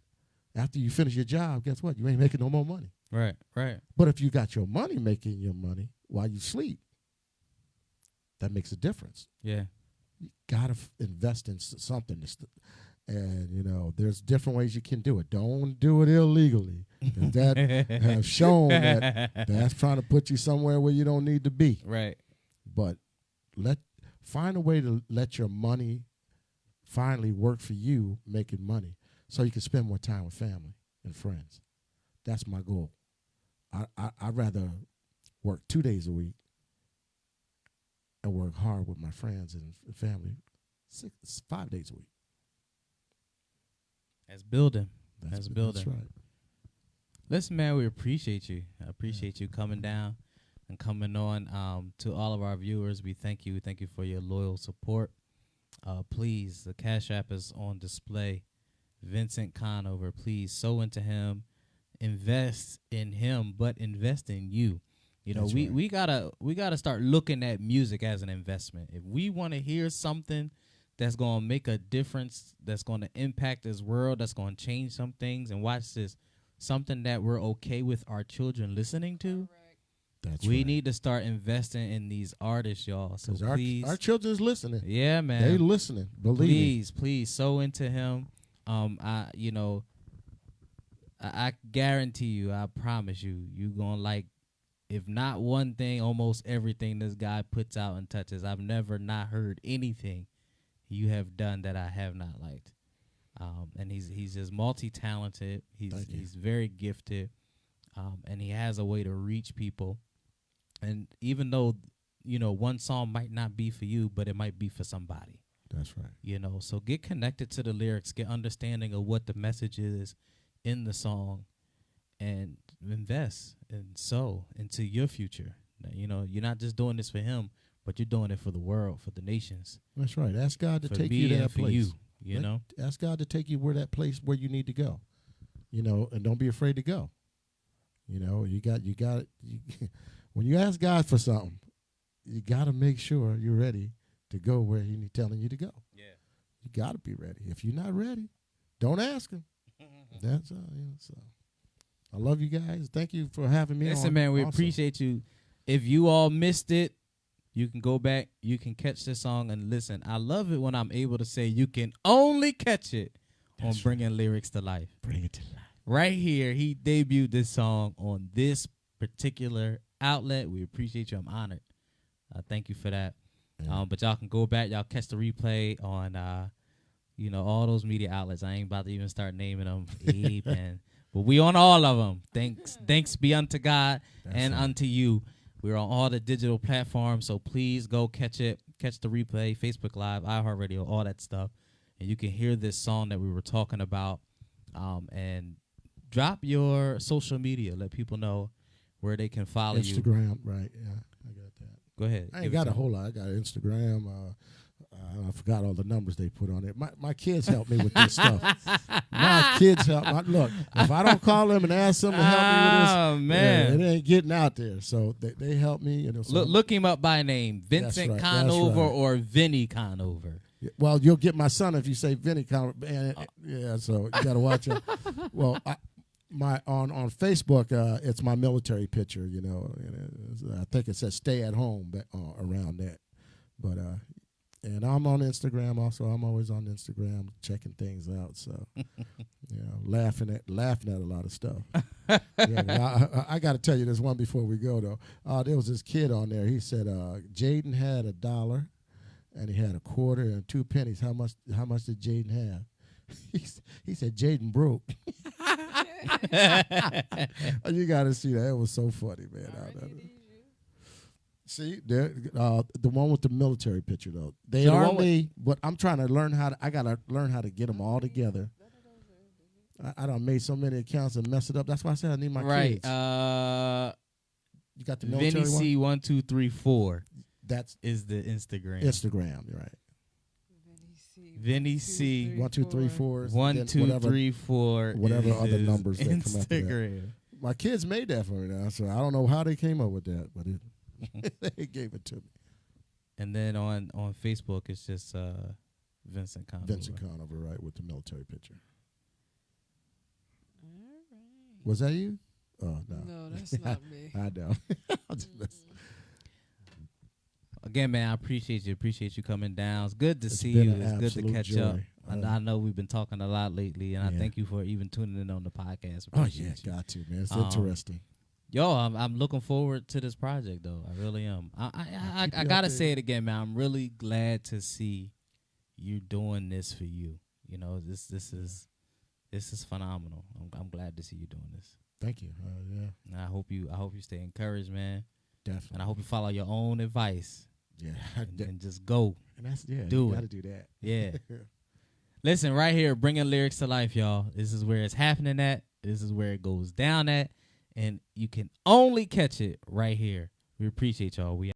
D: after you finish your job, guess what? You ain't making no more money.
B: Right. Right.
D: But if you got your money making your money while you sleep, that makes a difference.
B: Yeah.
D: You got to invest in something. And, there's different ways you can do it. Don't do it illegally. 'Cause that has shown that's trying to put you somewhere where you don't need to be.
B: Right.
D: But find a way to let your money finally work for you, making money, so you can spend more time with family and friends. That's my goal. I'd rather work 2 days a week and work hard with my friends and family 5 days a week.
B: That's building. That's building.
D: That's right.
B: Listen, man, we appreciate you. I appreciate you coming down. and coming on. To all of our viewers, we thank you. We thank you for your loyal support. Please, the Cash App is on display. Vincent Conover, please sow into him, invest in him, but invest in you. You know,
D: That's
B: we,
D: right.
B: we gotta start looking at music as an investment. If we want to hear something that's gonna make a difference, that's gonna impact this world, that's gonna change some things, and watch this, something that we're okay with our children listening to,
D: That's
B: we
D: right.
B: need to start investing in these artists, y'all. So
D: 'Cause
B: please,
D: our children's listening.
B: yeah, man,
D: They listening. Believe me.
B: please sow into him. I guarantee you, I promise you gonna like, if not one thing, almost everything this guy puts out and touches. I've never not heard anything you have done that I have not liked. And he's just multi-talented.
D: Thank you.
B: He's very gifted, and he has a way to reach people. And even though, you know, one song might not be for you, but it might be for somebody.
D: That's right.
B: You know, so get connected to the lyrics, get understanding of what the message is in the song, and invest and sow into your future. Now, you know, you're not just doing this for him, but you're doing it for the world, for the nations,
D: That's right. Ask God to
B: for
D: take
B: me
D: you to
B: and
D: that
B: for
D: place.
B: you know?
D: Ask God to take you where that place where you need to go. You know, and don't be afraid to go. You know, you when you ask God for something, you got to make sure you're ready to go where He's telling you to go.
B: Yeah.
D: You got to be ready. If you're not ready, don't ask Him. That's all. You know, so I love you guys. Thank you for having me.
B: Listen,
D: on
B: man, we
D: also.
B: appreciate you. If you all missed it, you can go back, you can catch this song and listen. I love it when I'm able to say you can only catch it on
D: That's
B: Bringing Lyrics to Life.
D: Bring it to life.
B: Right here, he debuted this song on this particular outlet. We appreciate you. I'm honored. Thank you for that.
D: Yeah.
B: But y'all can go back. Y'all catch the replay on, all those media outlets. I ain't about to even start naming them. Amen. But we on all of them. Thanks be unto God and
D: right.
B: unto you. We're on all the digital platforms, so please go catch it. Catch the replay, Facebook Live, iHeartRadio, all that stuff. And you can hear this song that we were talking about. And drop your social media. Let people know where they can follow you.
D: Instagram, right? Yeah, I got that.
B: Go ahead.
D: I ain't got a whole lot. I got Instagram. I forgot all the numbers they put on it. My kids help me with this stuff. My kids help. Look, if I don't call them and ask them to help me with this,
B: Oh, man.
D: it ain't getting out there. So they help me. You know, so
B: Look him up by name, Vincent
D: right,
B: Conover
D: right.
B: or Vinny Conover.
D: well, you'll get my son if you say Vinny Conover. Yeah, so you got to watch it. Well, on Facebook, it's my military picture. You know, and I think it says "Stay at Home" around that. But and I'm on Instagram also. I'm always on Instagram checking things out. So laughing at a lot of stuff. I got to tell you this one before we go though. There was this kid on there. He said Jaden had $1 and he had a quarter and 2 pennies. How much did Jaden have? He said Jaden broke. You got to see that. It was so funny, man. See, the one with the military picture though. They
B: So the
D: are
B: one with-
D: me, but I'm trying to learn I gotta learn how to get them all together. I done made so many accounts and messed it up. That's why I said I need my
B: Right.
D: kids. You got the military
B: Vinny
D: one?
B: C1234
D: That's
B: is the Instagram.
D: Instagram, you're right.
B: Vinny C
D: 1, 2, 3, 4.
B: 1, 2, 3, 4.
D: whatever
B: is
D: other
B: his
D: numbers that come after that.
B: Instagram.
D: My kids made that for me now, so I don't know how they came up with that, but they gave it to me.
B: And then on Facebook, it's just Vincent Conover.
D: Vincent Conover, right, with the military picture. Was that you? Oh, no.
C: No, that's not me.
D: I know. I'll just listen.
B: Again, man, I appreciate you. Appreciate you coming down. It's good to
D: It's
B: see
D: been
B: you.
D: an
B: It's good to
D: absolute
B: catch
D: joy.
B: up. And I know we've been talking a lot lately, and I
D: Yeah.
B: thank you for even tuning in on the podcast.
D: Oh,
B: Appreciate
D: yeah,
B: you.
D: got to, man. It's
B: Um,
D: interesting.
B: Yo, I'm looking forward to this project, though. I really am. I
D: keep you
B: gotta
D: updated.
B: say it again, man. I'm really glad to see you doing this for you. You know, this is phenomenal. I'm glad to see you doing this.
D: Thank you. Yeah,
B: And I hope you stay encouraged, man.
D: definitely.
B: And I hope you follow your own advice
D: Yeah.
B: and just go.
D: And that's, yeah,
B: do
D: you
B: it.
D: got to do that.
B: Yeah. Listen, right here, bringing lyrics to life, y'all. This is where it's happening at. This is where it goes down at. And you can only catch it right here We appreciate y'all. We